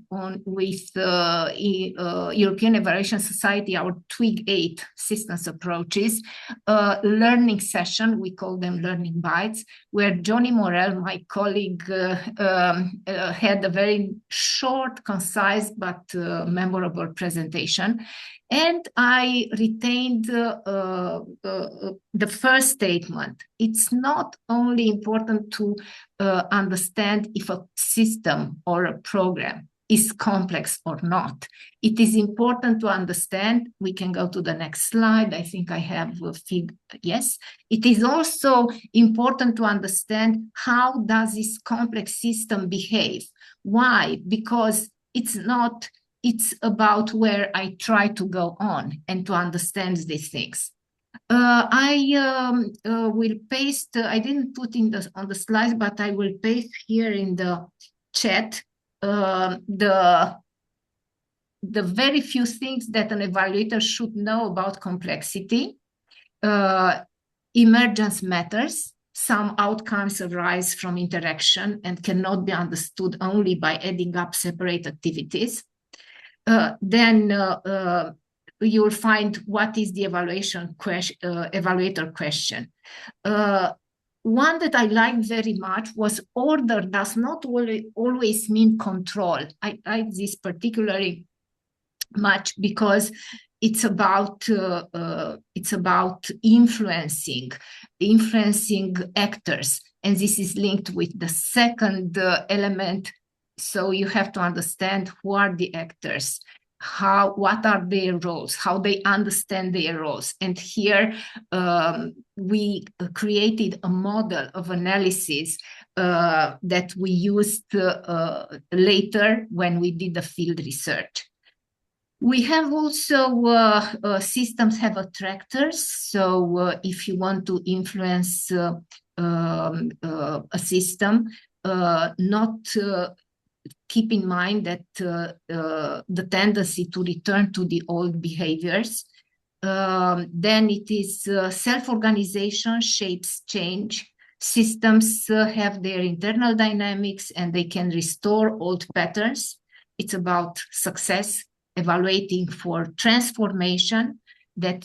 with European Evaluation Society our 𝗘𝗃𝗧𝗿 systems approaches, learning session, we call them learning bites, where 𝗤𝗍𝗄, my colleague, had a very short, concise, but memorable presentation. And I retained the first statement. It's not only important to understand if a system or a program is complex or not. It is important to understand, we can go to the next slide, I think I have a figure, yes. It is also important to understand how does this complex system behave. Why? Because it's about where I try to go on and to understand these things. I will paste, I didn't put on the slides, but I will paste here in the chat the very few things that an evaluator should know about complexity. Emergence matters. Some outcomes arise from interaction and cannot be understood only by adding up separate activities. Then you'll find what is the evaluator question. One that I liked very much was order does not always mean control. I like this particularly much because it's about influencing actors, and this is linked with the second element. So you have to understand who are the actors, what are their roles, how they understand their roles. And here we created a model of analysis that we used later when we did the field research. We have also systems have attractors. So if you want to influence a system, keep in mind that the tendency to return to the old behaviors. Then it is self-organization shapes change. Systems have their internal dynamics and they can restore old patterns. It's about success, evaluating for transformation that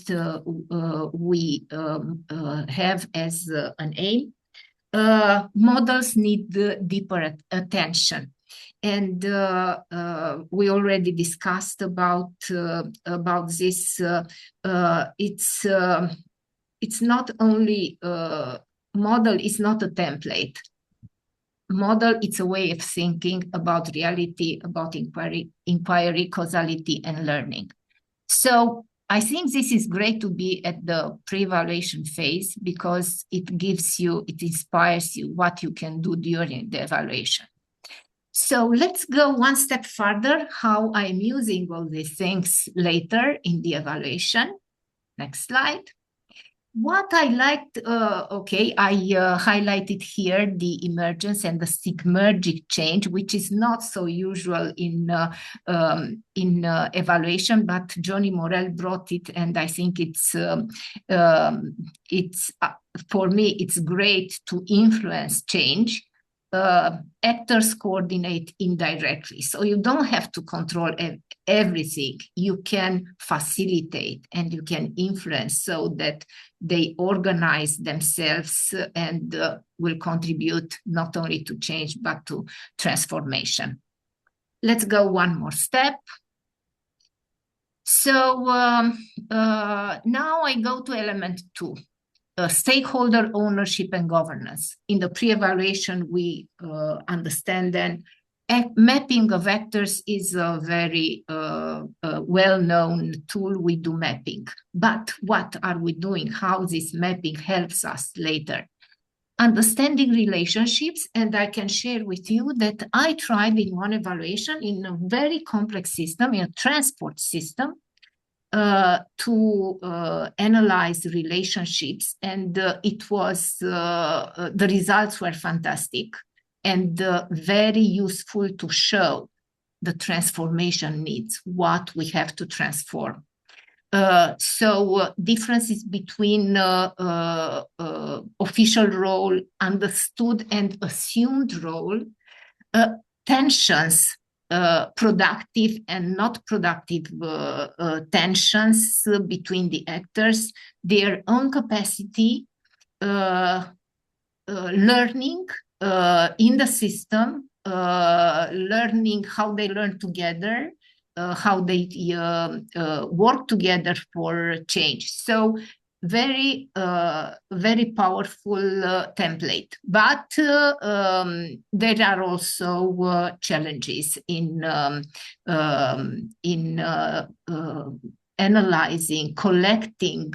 we have as an aim. Models need deeper attention. And we already discussed about this. It's not only model is not a template. Model, it's a way of thinking about reality, about inquiry, causality, and learning. So I think this is great to be at the pre-evaluation phase because it inspires you what you can do during the evaluation. So let's go one step further, how I'm using all these things later in the evaluation. Next slide. What I liked, I highlighted here the emergence and the sigmoidal change, which is not so usual in evaluation, but 𝗤𝗍𝗄 brought it, and I think it's for me, it's great to influence change. Actors coordinate indirectly. So you don't have to control everything. You can facilitate and you can influence so that they organize themselves and will contribute not only to change, but to transformation. Let's go one more step. So now I go to element 2. Stakeholder ownership and governance. In the pre-evaluation, we understand then Mapping of actors is a very well-known tool. We do mapping, but what are we doing? How this mapping helps us later? Understanding relationships, and I can share with you that I tried in one evaluation in a very complex system, in a transport system, to analyze relationships, and it was the results were fantastic and very useful to show the transformation needs, what we have to transform. So differences between official role, understood and assumed role, tensions, productive and not productive tensions between the actors, their own capacity, learning in the system, learning how they learn together, how they work together for change. So very, very powerful template. But there are also challenges in analyzing, collecting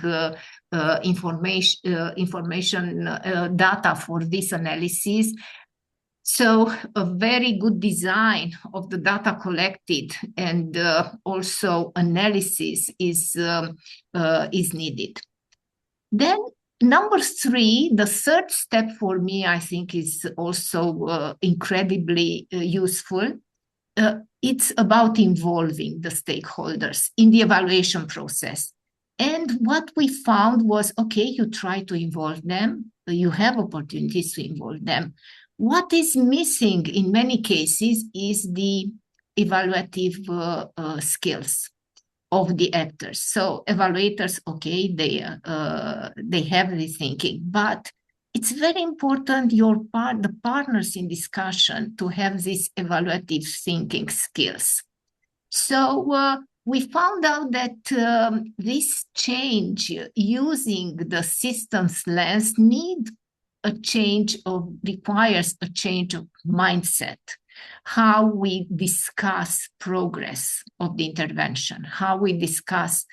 information data for this analysis. So a very good design of the data collected and also analysis is needed. Then number 3, the third step for me, I think is also incredibly useful. It's about involving the stakeholders in the evaluation process. And what we found was, okay, you try to involve them, you have opportunities to involve them. What is missing in many cases is the evaluative skills of the actors. So evaluators, okay, they have the thinking, but it's very important the partners in discussion to have these evaluative thinking skills. So we found out that this change using the systems lens requires a change of mindset. How we discuss progress of the intervention, how we discuss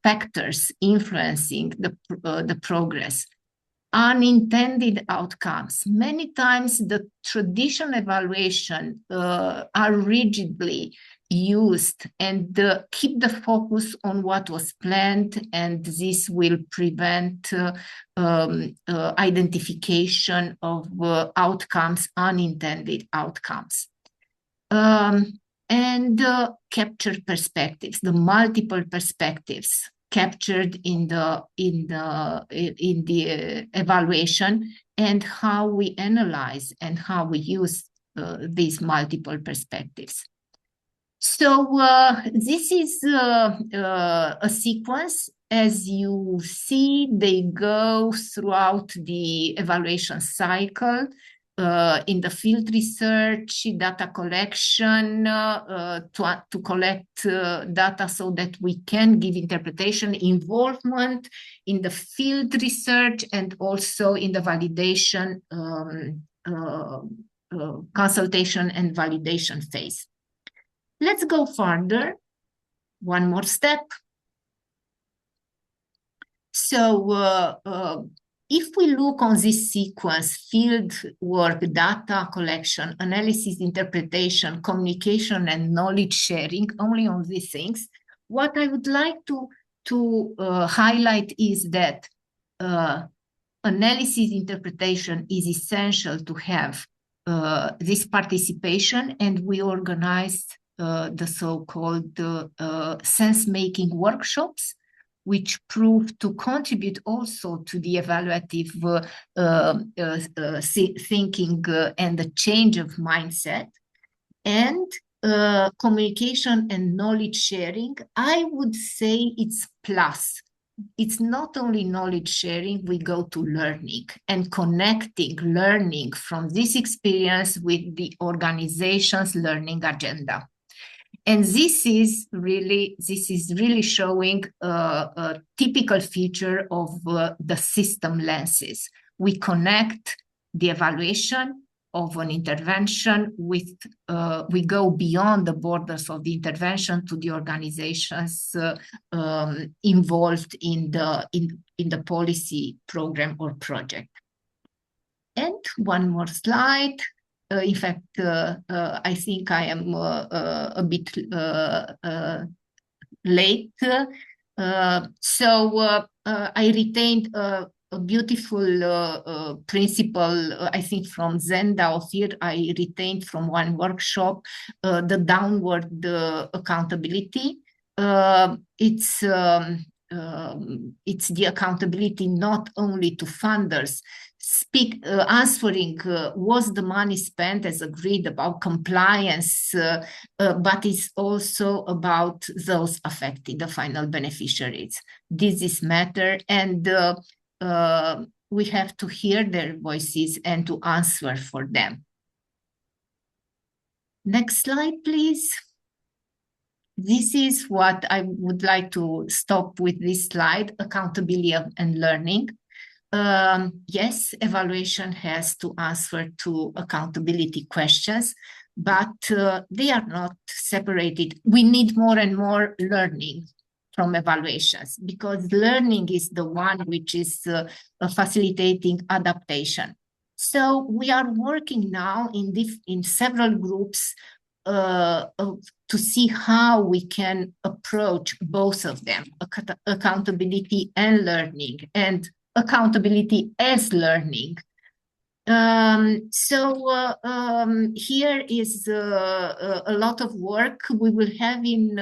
factors influencing the progress, unintended outcomes. Many times the traditional evaluation are rigidly used and keep the focus on what was planned, and this will prevent identification of outcomes, unintended outcomes. And capture perspectives, the multiple perspectives captured in the evaluation, and how we analyze and how we use these multiple perspectives. So this is a sequence. As you see, they go throughout the evaluation cycle. In the field research, data collection, to collect data so that we can give interpretation, involvement in the field research, and also in the validation, consultation and validation phase. Let's go further, one more step. So if we look on this sequence, field work, data collection, analysis, interpretation, communication, and knowledge sharing, only on these things, what I would like to highlight is that analysis interpretation is essential to have this participation, and we organized the so-called sense-making workshops, which proved to contribute also to the evaluative thinking and the change of mindset. And communication and knowledge sharing, I would say it's plus. It's not only knowledge sharing, we go to learning and connecting learning from this experience with the organization's learning agenda. And this is really showing a typical feature of the system lenses. We connect the evaluation of an intervention. We go beyond the borders of the intervention to the organizations involved in the policy program or project. And one more slide. In fact, I think I am a bit late. So I retained a beautiful principle, I think from 𝗏𝗂𝗧𝗏. I retained from one workshop the downward accountability. It's the accountability not only to funders, answering was the money spent as agreed about compliance, but it's also about those affected, the final beneficiaries. This is matter, and we have to hear their voices and to answer for them. Next slide, please. This is what I would like to stop with this slide, accountability and learning. Yes, evaluation has to answer to accountability questions, but they are not separated. We need more and more learning from evaluations, because learning is the one which is facilitating adaptation. So we are working now in several groups to see how we can approach both of them, accountability and learning, and accountability as learning. Here is a lot of work we will have in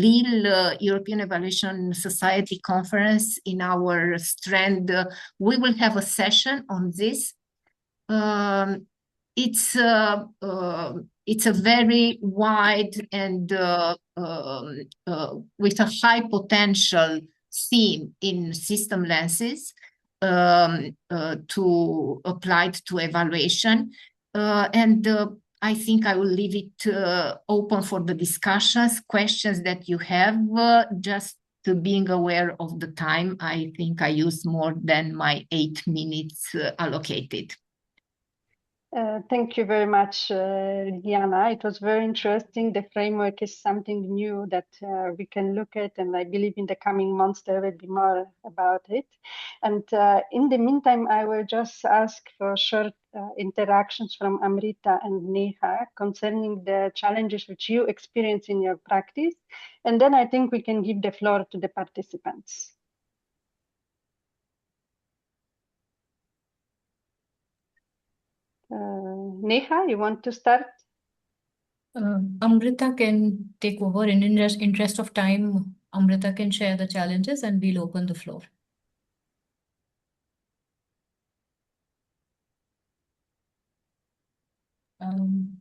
Lille European Evaluation Society conference in our strand. We will have a session on this. It's a very wide and with a high potential theme in system lenses to applied to evaluation. I think I will leave it open for the discussions, questions that you have, just to being aware of the time. I think I used more than my 8 minutes allocated. Thank you very much, Liliana. It was very interesting. The framework is something new that we can look at, and I believe in the coming months there will be more about it. And in the meantime, I will just ask for short interactions from Amrita and Neha concerning the challenges which you experience in your practice. And then I think we can give the floor to the participants. Neha, you want to start? Amrita can take over. In interest of time, Amrita can share the challenges and we'll open the floor.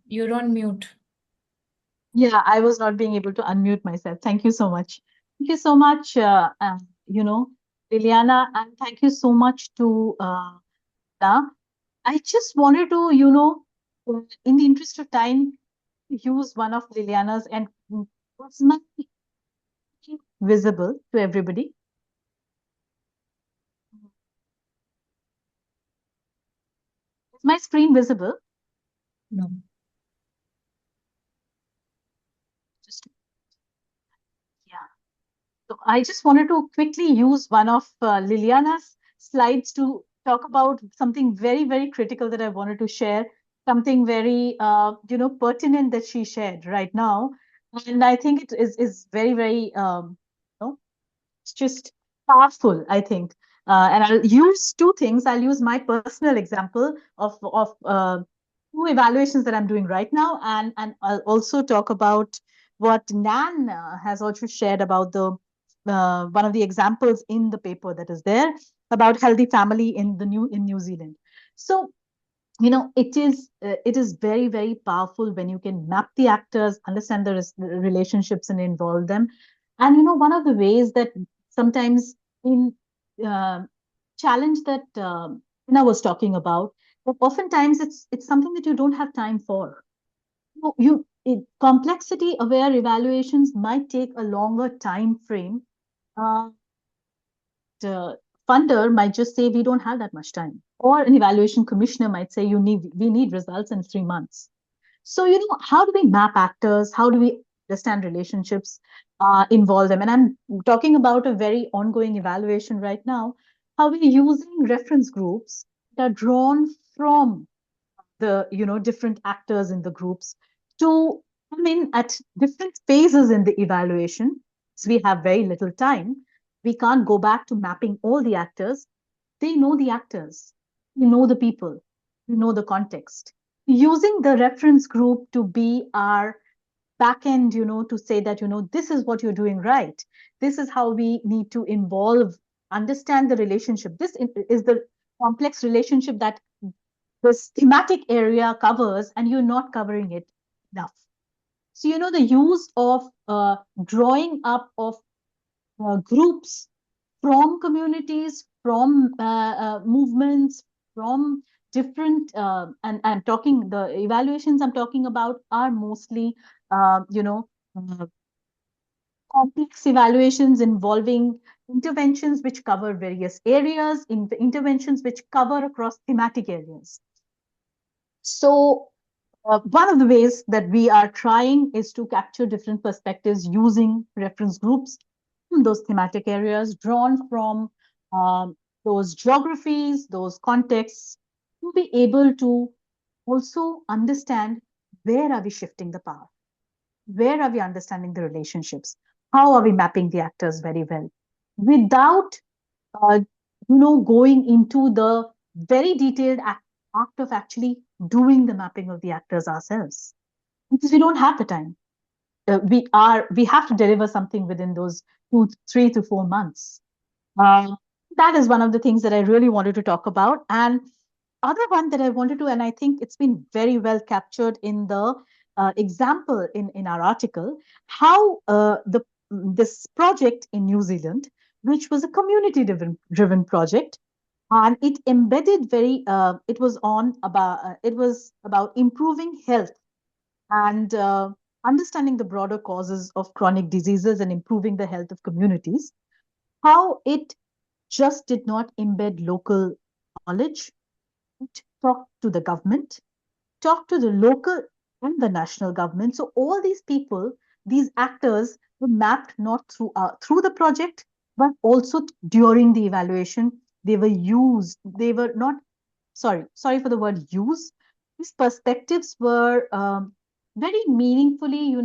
You're on mute. Yeah, I was not being able to unmute myself. Thank you so much. Thank you so much, Liliana, and thank you so much to I just wanted to, in the interest of time, use one of Liliana's, and was my visible to everybody? Is my screen visible? No. So I just wanted to quickly use one of Liliana's slides to talk about something very, very critical that I wanted to share, something very, pertinent that she shared right now. And I think it is very, very, it's just powerful, I think. And I'll use two things. I'll use my personal example of two evaluations that I'm doing right now. And I'll also talk about what Nan has also shared about the one of the examples in the paper that is there about healthy family in New Zealand. So, it is very, very powerful when you can map the actors, understand the relationships, and involve them. And one of the ways that sometimes in challenge that Ina was talking about, but oftentimes it's something that you don't have time for. Complexity-aware evaluations might take a longer time frame. The funder might just say, we don't have that much time. or an evaluation commissioner might say, we need results in 3 months. So, how do we map actors? How do we understand relationships, involve them? And I'm talking about a very ongoing evaluation right now, how we're using reference groups that are drawn from the, different actors in the groups to come in at different phases in the evaluation. So we have very little time. We can't go back to mapping all the actors. They know the actors, they know the people, they know the context. Using the reference group to be our back end, to say that, this is what you're doing right. This is how we need to involve, understand the relationship. This is the complex relationship that this thematic area covers, and you're not covering it enough. So, the use of drawing up of groups from communities, from movements, from different, and I'm talking, the evaluations I'm talking about are mostly, uh, complex evaluations involving interventions which cover various areas, interventions which cover across thematic areas. So one of the ways that we are trying is to capture different perspectives using reference groups in those thematic areas drawn from those geographies, those contexts, to be able to also understand where are we shifting the power, where are we understanding the relationships, how are we mapping the actors very well, without uh, going into the very detailed act of actually doing the mapping of the actors ourselves, because we don't have the time. We have to deliver something within those 3 to 4 months. That is one of the things that I really wanted to talk about. And other one that I wanted to, and I think it's been very well captured in the example in our article, how this project in New Zealand, which was a community driven project, and it embedded it was about improving health and understanding the broader causes of chronic diseases and improving the health of communities, how it just did not embed local knowledge. It talked to the government, talked to the local and the national government. So all these people, these actors, were mapped not through the project, but also during the evaluation. They were used. They were not, sorry for the word use. These perspectives were very meaningfully,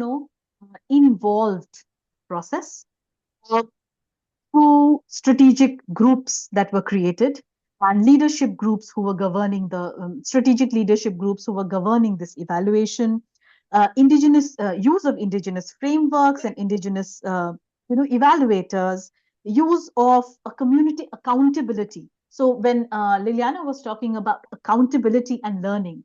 involved process through strategic groups that were created and leadership groups who were governing the strategic leadership groups who were governing this evaluation, indigenous use of indigenous frameworks and indigenous, evaluators, use of a community accountability. So when Liliana was talking about accountability and learning,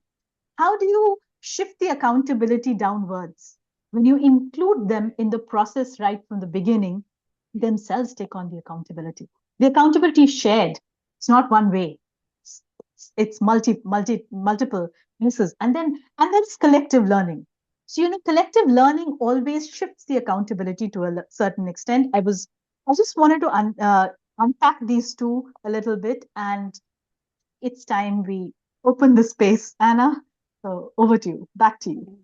how do you shift the accountability downwards? When you include them in the process right from the beginning, themselves take on the accountability. The accountability is shared. It's not one way. It's multiple pieces. And then it's collective learning. So, collective learning always shifts the accountability to a certain extent. I just wanted to unpack these two a little bit, and it's time we open the space. Anna, so over to you, back to you.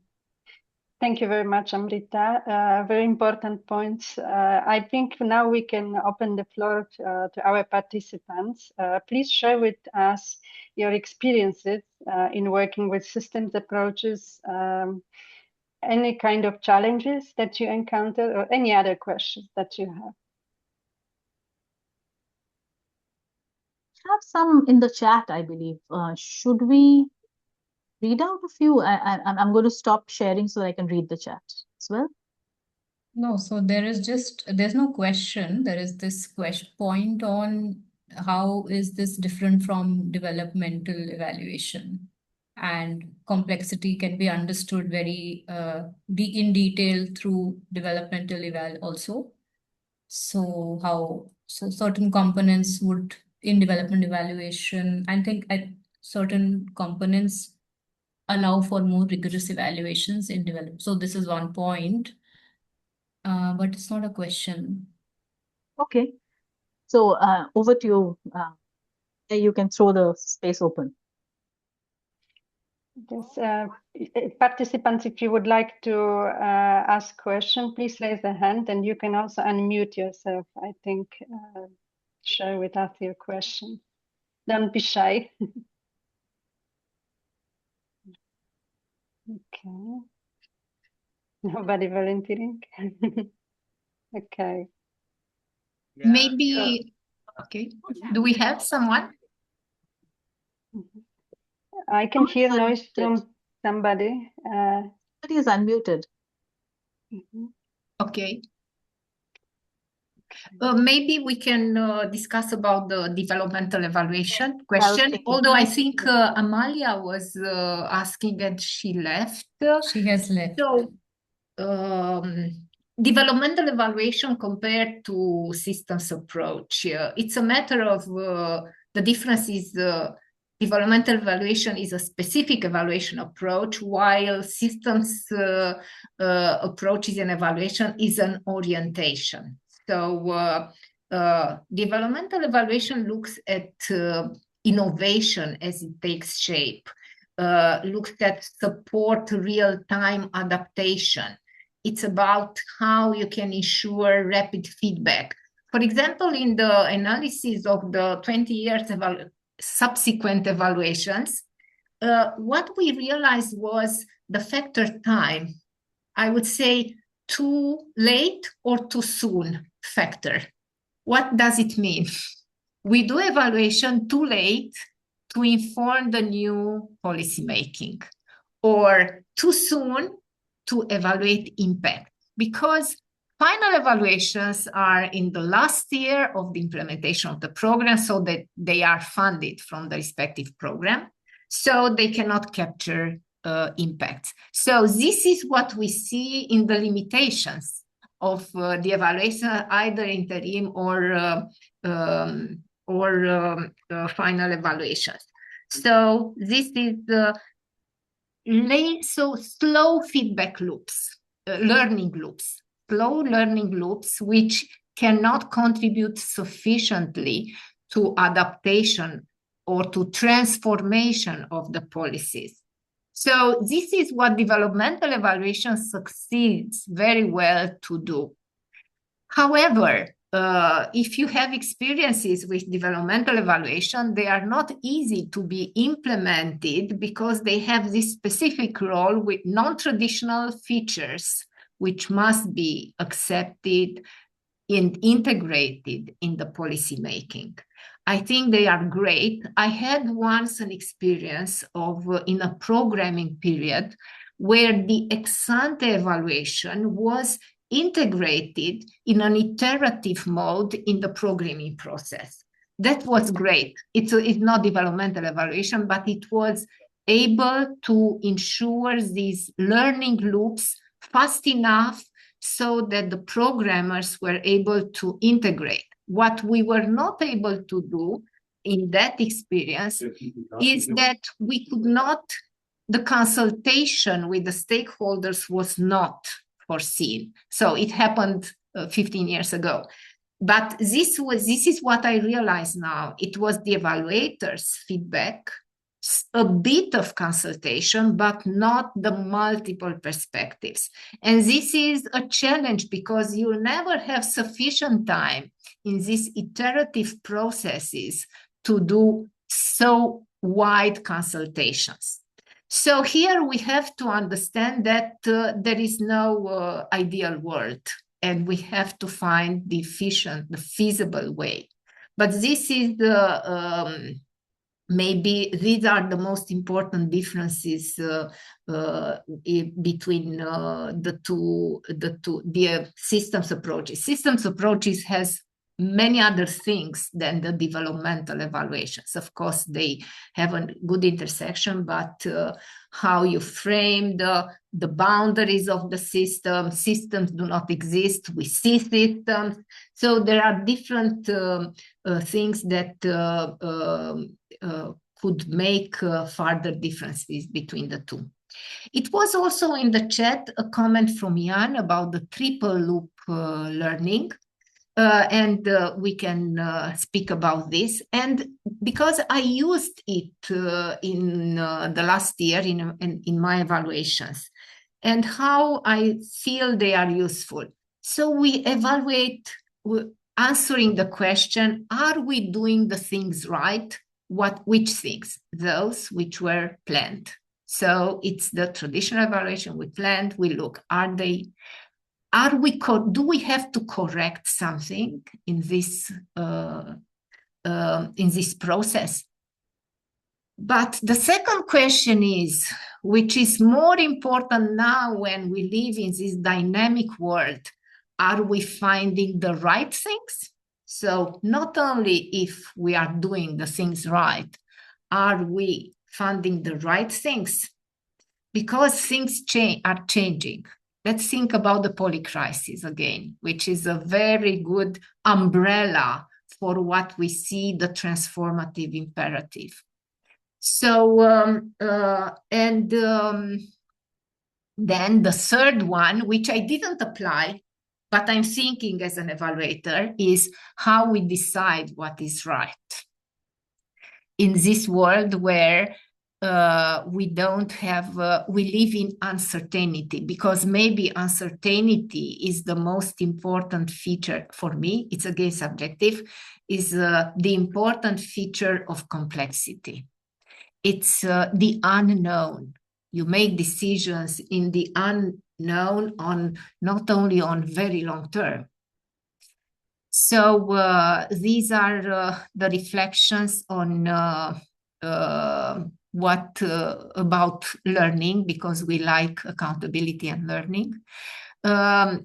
Thank you very much, Amrita. Very important points. I think now we can open the floor to our participants. Please share with us your experiences in working with systems approaches, any kind of challenges that you encountered, or any other questions that you have. Have some in the chat, I believe. Should we read out a few? I'm going to stop sharing so I can read the chat as well. No, so there's no question. There is this point on how is this different from developmental evaluation, and complexity can be understood very in detail through developmental eval also. So certain components would in development evaluation, I think certain components allow for more rigorous evaluations in development. So this is one point. But it's not a question. Okay. So over to you, You can throw the space open. Yes, participants, if you would like to ask question, please raise the hand, and you can also unmute yourself. I think share with us your question. Don't be shy. Okay. Nobody volunteering? Okay. Yeah. Maybe, okay. Do we have someone? I can hear noise from somebody. Somebody is unmuted. Okay. Maybe we can discuss about the developmental evaluation question. Although I think Amalia was asking and she left. She has left. So, developmental evaluation compared to systems approach. It's a matter of the difference is developmental evaluation is a specific evaluation approach, while systems approaches and evaluation is an orientation. So developmental evaluation looks at innovation as it takes shape, looks at support real-time adaptation. It's about how you can ensure rapid feedback. For example, in the analysis of the 20 years subsequent evaluations, what we realized was the factor time. I would say too late or too soon factor. What does it mean? We do evaluation too late to inform the new policy making, or too soon to evaluate impact, because final evaluations are in the last year of the implementation of the program, so that they are funded from the respective program, so they cannot capture impacts. So this is what we see in the limitations of the evaluation, either interim or final evaluations. So this is so slow feedback loops, learning loops, slow learning loops, which cannot contribute sufficiently to adaptation or to transformation of the policies. So this is what developmental evaluation succeeds very well to do. However, if you have experiences with developmental evaluation, they are not easy to be implemented because they have this specific role with non-traditional features, which must be accepted and integrated in the policy making. I think they are great. I had once an experience of in a programming period where the ex-ante evaluation was integrated in an iterative mode in the programming process. That was great. It's not developmental evaluation, but it was able to ensure these learning loops fast enough so that the programmers were able to integrate. What we were not able to do in that experience is that we could not, the consultation with the stakeholders was not foreseen. So it happened 15 years ago. But this is what I realize now. It was the evaluators' feedback, a bit of consultation, but not the multiple perspectives. And this is a challenge because you never have sufficient time in these iterative processes to do so wide consultations. So here we have to understand that there is no ideal world, and we have to find the efficient, the feasible way. But this is the maybe these are the most important differences between the systems approaches. Systems approaches has many other things than the developmental evaluations. Of course, they have a good intersection, but how you frame the boundaries of the system. Systems do not exist. We see systems. So there are different things that could make further differences between the two. It was also in the chat a comment from Jan about the triple loop learning. and we can speak about this. And because I used it in the last year in my evaluations, and how I feel they are useful. So we evaluate, answering the question, are we doing the things right? Which things? Those which were planned. So it's the traditional evaluation we planned. We look, do we have to correct something in this process? But the second question is, which is more important now when we live in this dynamic world, are we finding the right things? So not only if we are doing the things right, are we finding the right things? Because things are changing. Let's think about the polycrisis again, which is a very good umbrella for what we see the transformative imperative. So, then the third one, which I didn't apply, but I'm thinking as an evaluator, is how we decide what is right in this world where we live in uncertainty, because maybe uncertainty is the most important feature for me. It's again subjective, is the important feature of complexity. It's the unknown. You make decisions in the unknown on not only on very long term. So these are the reflections on about learning, because we like accountability and learning. I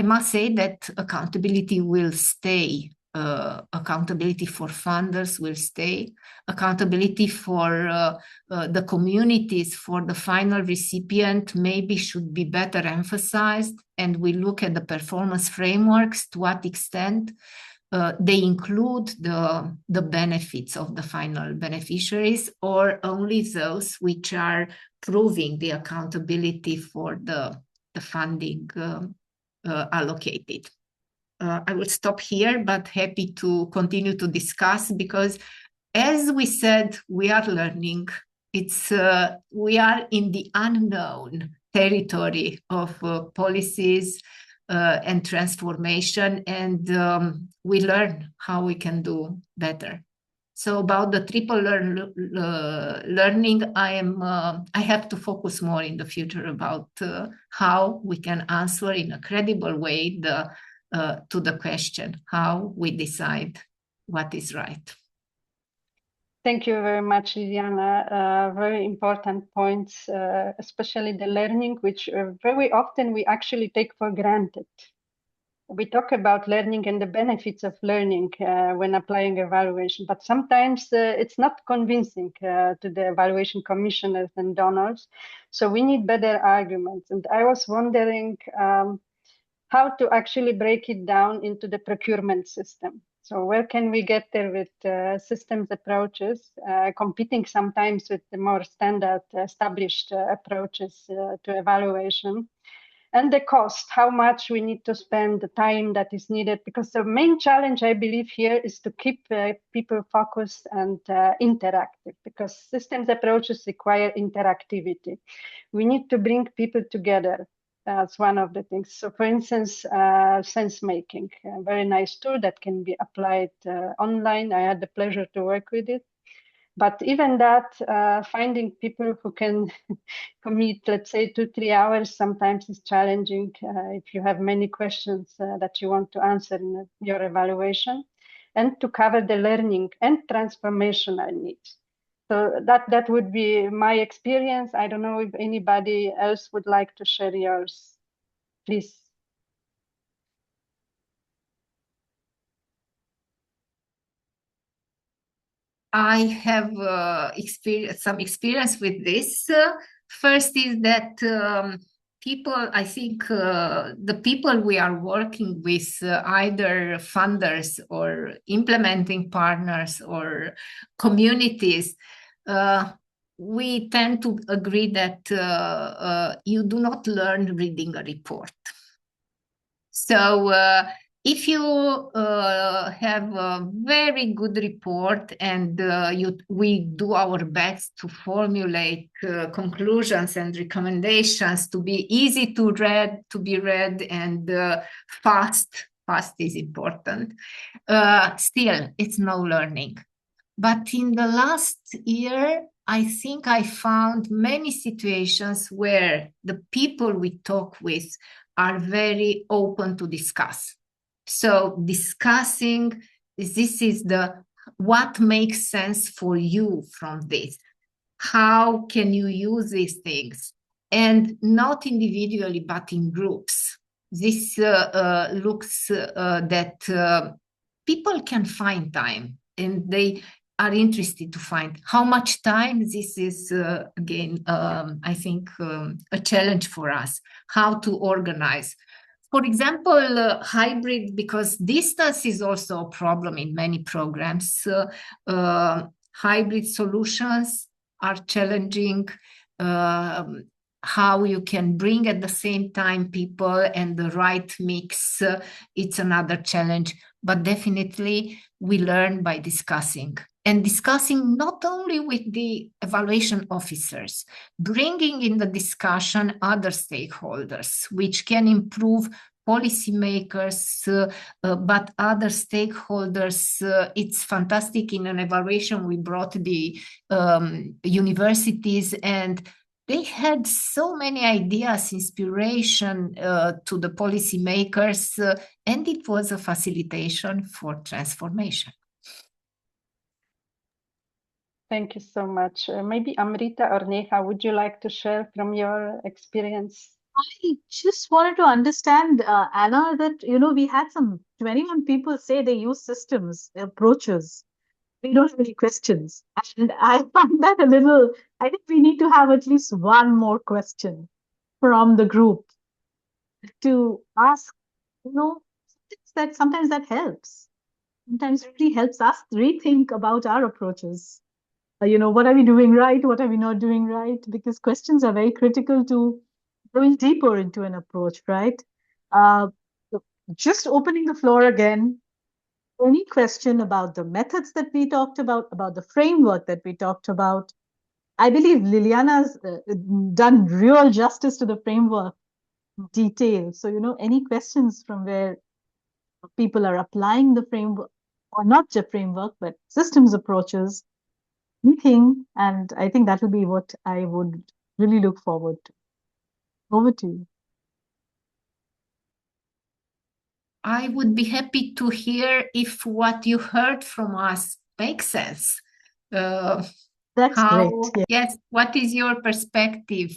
must say that accountability will stay. Accountability for funders will stay. Accountability for the communities, for the final recipient, maybe should be better emphasized. And we look at the performance frameworks, to what extent they include the benefits of the final beneficiaries, or only those which are proving the accountability for the funding allocated. I will stop here, but happy to continue to discuss, because as we said, we are learning. We are in the unknown territory of policies and transformation, and we learn how we can do better. So about the triple learning, I have to focus more in the future about how we can answer in a credible way to the question, how we decide what is right. Thank you very much, Liliana. Very important points, especially the learning, which very often we actually take for granted. We talk about learning and the benefits of learning when applying evaluation, but sometimes it's not convincing to the evaluation commissioners and donors. So we need better arguments. And I was wondering how to actually break it down into the procurement system. So where can we get there with systems approaches, competing sometimes with the more standard established approaches to evaluation? And the cost, how much we need to spend, the time that is needed, because the main challenge, I believe, here is to keep people focused and interactive, because systems approaches require interactivity. We need to bring people together. That's one of the things. So for instance, sense making, a very nice tool that can be applied online. I had the pleasure to work with it. But even that, finding people who can commit, let's say, 2-3 hours sometimes is challenging if you have many questions that you want to answer in your evaluation, and to cover the learning and transformational needs. So that would be my experience. I don't know if anybody else would like to share yours. Please. I have some experience with this. First is that people, I think the people we are working with, either funders or implementing partners or communities, we tend to agree that you do not learn reading a report. So if you have a very good report and we do our best to formulate conclusions and recommendations to be easy to be read and fast is important. Still, it's no learning. But in the last year, I think I found many situations where the people we talk with are very open to discuss. So discussing, this is what makes sense for you from this? How can you use these things? And not individually, but in groups. This looks that people can find time and they are interested to find how much time. This is again, I think, a challenge for us, how to organize. For example, hybrid, because distance is also a problem in many programs. Hybrid solutions are challenging. How you can bring at the same time people and the right mix, it's another challenge. But definitely we learn by discussing. And discussing not only with the evaluation officers, bringing in the discussion other stakeholders, which can improve policymakers, but other stakeholders. It's fantastic. In an evaluation, we brought the universities, and they had so many ideas, inspiration to the policymakers, and it was a facilitation for transformation. Thank you so much. Maybe Amrita or Neha, would you like to share from your experience? I just wanted to understand, Anna, that, we had some 21 people say they use systems, approaches. We don't have any questions. And I find that a little, I think we need to have at least one more question from the group to ask, sometimes that helps. Sometimes it really helps us rethink about our approaches. What are we doing right? What are we not doing right? Because questions are very critical to going deeper into an approach, right? Just opening the floor again. Any question about the methods that we talked about the framework that we talked about? I believe Liliana's done real justice to the framework detail. So, any questions from where people are applying the framework, or not just framework, but systems approaches, anything, and I think that will be what I would really look forward to. Over to you. I would be happy to hear if what you heard from us makes sense. That's great. Yeah. Yes, what is your perspective?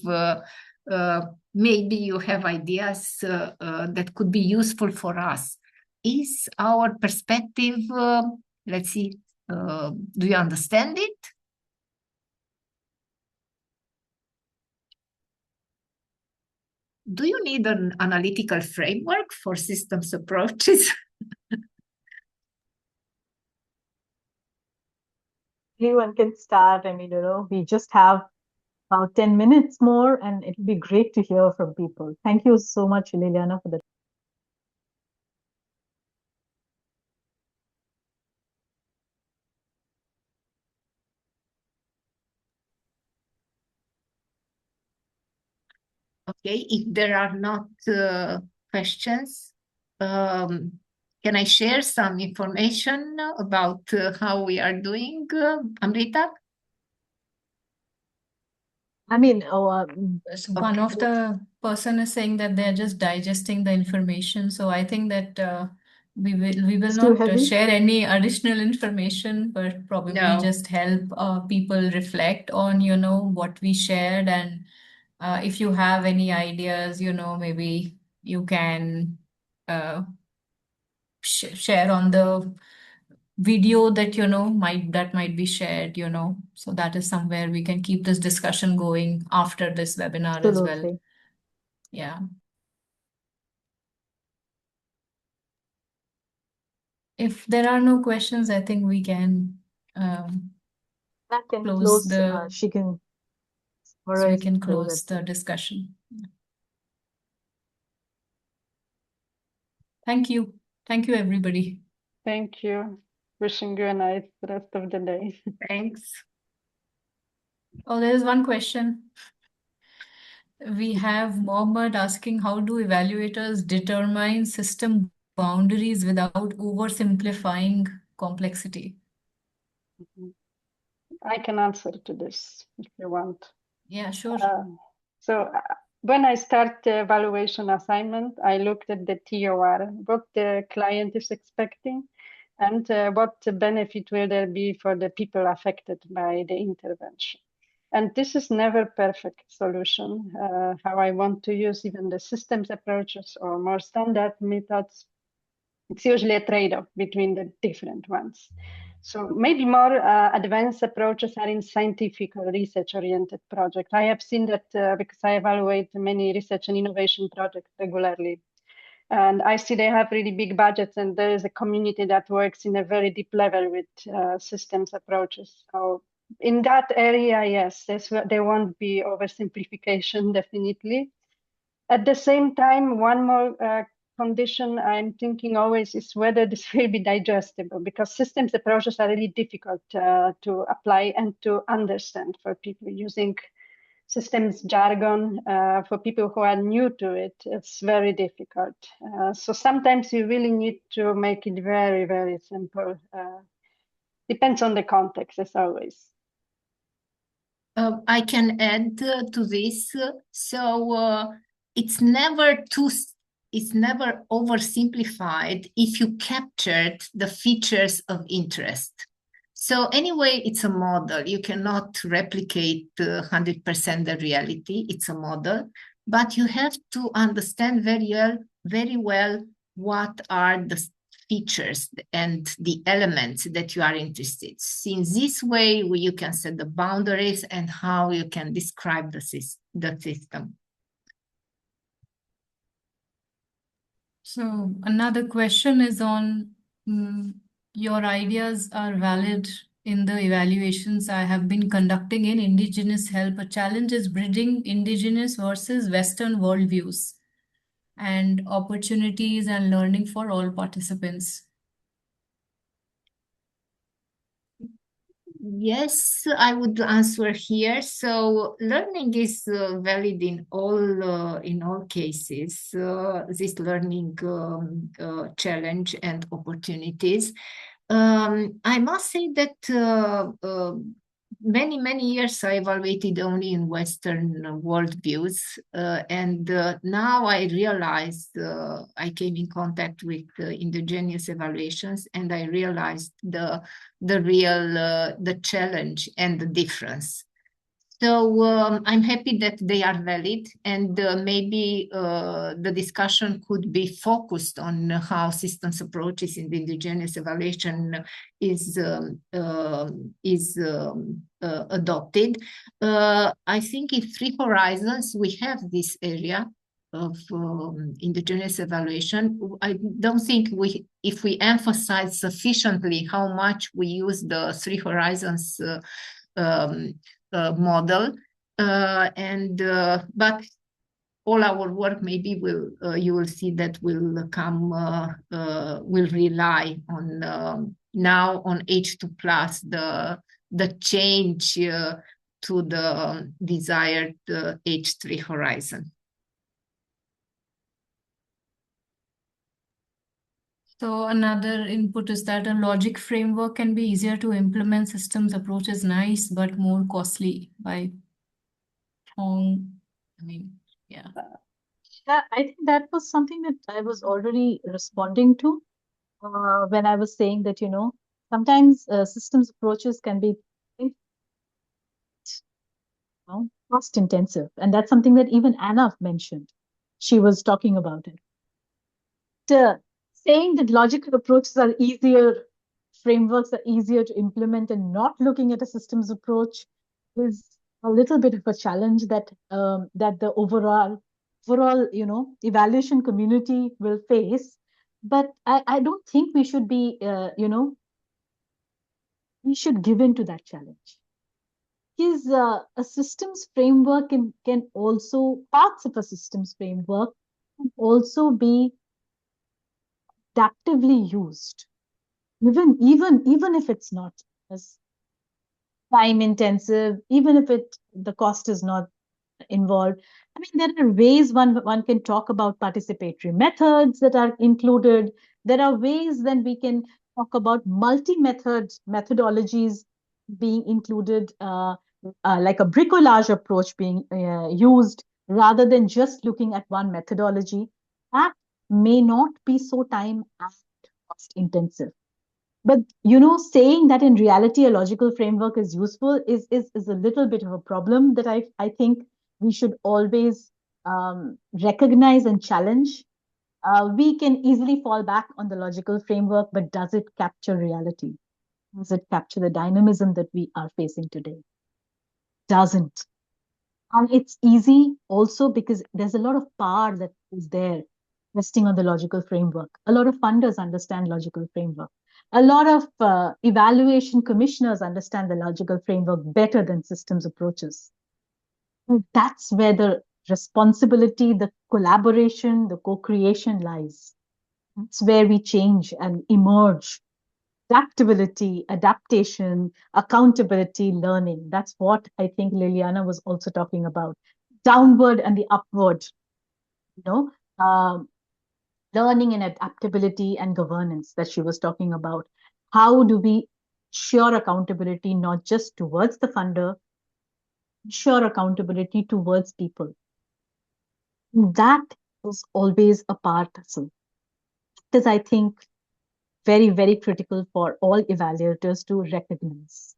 Maybe you have ideas that could be useful for us. Is our perspective, let's see, do you understand it? Do you need an analytical framework for systems approaches? Anyone can start. I mean, we just have about 10 minutes more, and it would be great to hear from people. Thank you so much, Liliana, for that. Okay, if there are not questions, can I share some information about how we are doing, Amrita? I mean, So one of the person is saying that they're just digesting the information. So I think that we will not share any additional information, but probably just help people reflect on, what we shared. And if you have any ideas, maybe you can share on the video that might be shared, so that is somewhere we can keep this discussion going after this webinar as well. Yeah. If there are no questions, I think we can close the she can so we can close the discussion. Thank you. Thank you, everybody. Thank you. Wishing you a nice rest of the day. Thanks. Oh, there's one question. We have Mohammed asking, how do evaluators determine system boundaries without oversimplifying complexity? I can answer to this if you want. Yeah, sure. When I start the evaluation assignment, I looked at the TOR, what the client is expecting, and what benefit will there be for the people affected by the intervention. And this is never perfect solution. How I want to use even the systems approaches or more standard methods, it's usually a trade-off between the different ones. So maybe more advanced approaches are in scientific or research-oriented projects. I have seen that because I evaluate many research and innovation projects regularly. And I see they have really big budgets, and there is a community that works in a very deep level with systems approaches. So in that area, yes, there won't be oversimplification, definitely. At the same time, one more condition I'm thinking always is whether this will be digestible, because systems approaches are really difficult to apply and to understand for people using systems jargon. For people who are new to it, it's very difficult. So sometimes you really need to make it very, very simple. Depends on the context, as always. I can add to this. It's never oversimplified if you captured the features of interest. So anyway, it's a model. You cannot replicate 100% the reality. It's a model, but you have to understand very well what are the features and the elements that you are interested. In this way, you can set the boundaries and how you can describe the system. So another question is on your ideas are valid in the evaluations I have been conducting in Indigenous Health. A challenge is bridging Indigenous versus Western worldviews and opportunities and learning for all participants. Yes, I would answer here. So learning is valid in all cases. This learning challenge and opportunities. I must say that many years I evaluated only in Western worldviews, and now I realized I came in contact with indigenous evaluations, and I realized the real the challenge and the difference. So I'm happy that they are valid, and maybe the discussion could be focused on how systems approaches in the indigenous evaluation is adopted. I think in Three Horizons we have this area of indigenous evaluation. I don't think if we emphasize sufficiently how much we use the Three Horizons model, but all our work maybe will you will see that will come will rely on now on H2+ the change to the desired H3 horizon. So another input is that a logic framework can be easier to implement. Systems approach is nice, but more costly by yeah. I think that was something that I was already responding to when I was saying that, sometimes systems approaches can be cost intensive. And that's something that even Anna mentioned. She was talking about it. Saying that logical approaches are easier, frameworks are easier to implement, and not looking at a systems approach is a little bit of a challenge that that the overall evaluation community will face. But I don't think we should be we should give in to that challenge. Because a systems framework can also, parts of a systems framework can also be adaptively used, even if it's not as time intensive, even if the cost is not involved. I mean, there are ways one can talk about participatory methods that are included. There are ways then we can talk about methodologies being included, like a bricolage approach being used rather than just looking at one methodology. That may not be so time and cost intensive. But saying that in reality a logical framework is useful is a little bit of a problem that I think we should always recognize and challenge. We can easily fall back on the logical framework, but does it capture reality? Does it capture the dynamism that we are facing today? Doesn't. And it's easy also because there's a lot of power that is there resting on the logical framework. A lot of funders understand logical framework. A lot of evaluation commissioners understand the logical framework better than systems approaches. And that's where the responsibility, the collaboration, the co-creation lies. That's where we change and emerge. Adaptability, adaptation, accountability, learning. That's what I think Liliana was also talking about. Downward and the upward, learning and adaptability and governance that she was talking about. How do we ensure accountability not just towards the funder, ensure accountability towards people? That is always a part. So that is, I think, very, very critical for all evaluators to recognize.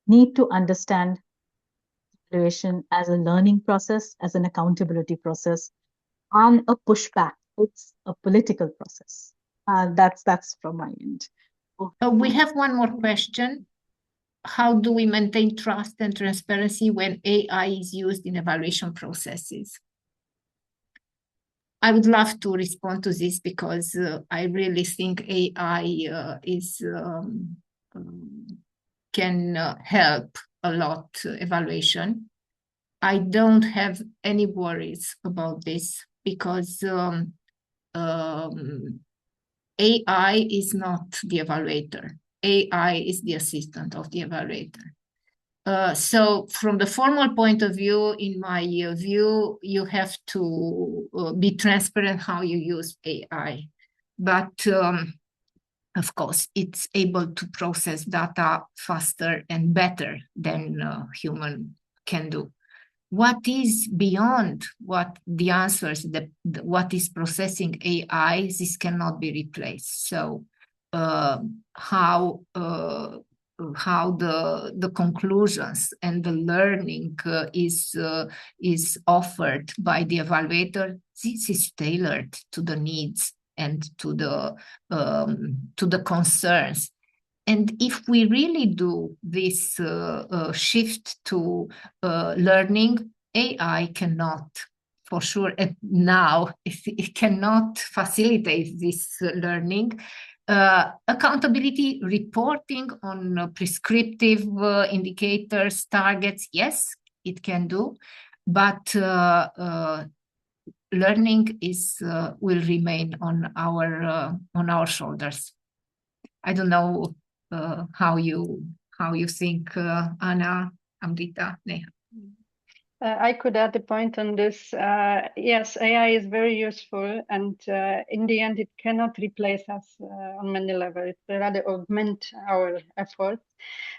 Need to understand evaluation as a learning process, as an accountability process, and a pushback. It's a political process. That's from my end. We have one more question. How do we maintain trust and transparency when AI is used in evaluation processes? I would love to respond to this because I really think AI can help a lot evaluation. I don't have any worries about this because AI is not the evaluator. AI is the assistant of the evaluator. So from the formal point of view, in my view, you have to be transparent how you use AI. But of course, it's able to process data faster and better than human can do. What is beyond what the answers, what is processing AI, this cannot be replaced. So how the conclusions and the learning is offered by the evaluator, this is tailored to the needs and to the concerns. And if we really do this shift to learning, AI cannot, for sure, and now it cannot facilitate this learning. Accountability reporting on prescriptive indicators, targets, yes, it can do, but learning will remain on our shoulders. I don't know how you think, Anna, Amrita, Neha. I could add a point on this. Yes, AI is very useful, and in the end, it cannot replace us on many levels. It will rather augment our efforts.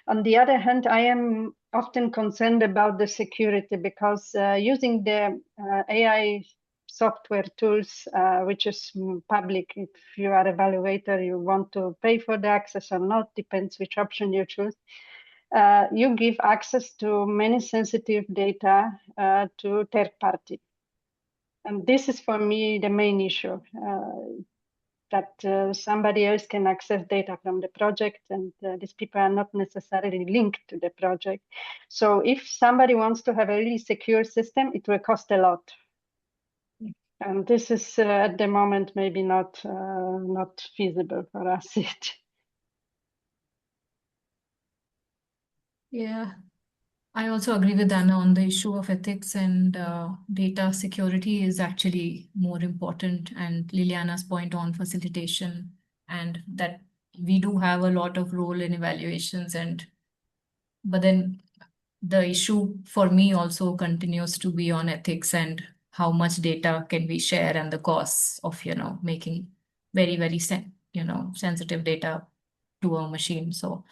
On the other hand, I am often concerned about the security because using the AI software tools, which is public, if you are an evaluator, you want to pay for the access or not, depends which option you choose. You give access to many sensitive data to third party. And this is for me the main issue, that somebody else can access data from the project, and these people are not necessarily linked to the project. So if somebody wants to have a really secure system, it will cost a lot. And this is at the moment maybe not feasible for us yet. Yeah, I also agree with Anna on the issue of ethics, and data security is actually more important. And Liliana's point on facilitation, and that we do have a lot of role in evaluations, but then the issue for me also continues to be on ethics and how much data can we share and the costs of, making very sensitive data to a machine. So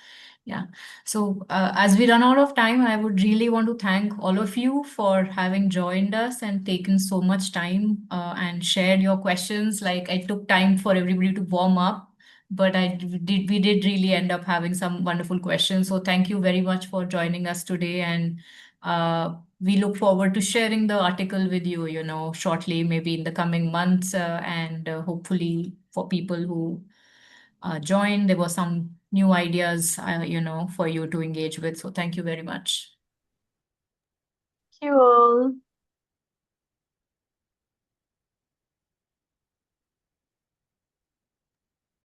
yeah. So as we run out of time, I would really want to thank all of you for having joined us and taken so much time and shared your questions. Like, I took time for everybody to warm up, but we did really end up having some wonderful questions. So thank you very much for joining us today, and we look forward to sharing the article with you, shortly, maybe in the coming months, and hopefully for people who joined, there were some new ideas, for you to engage with. So thank you very much.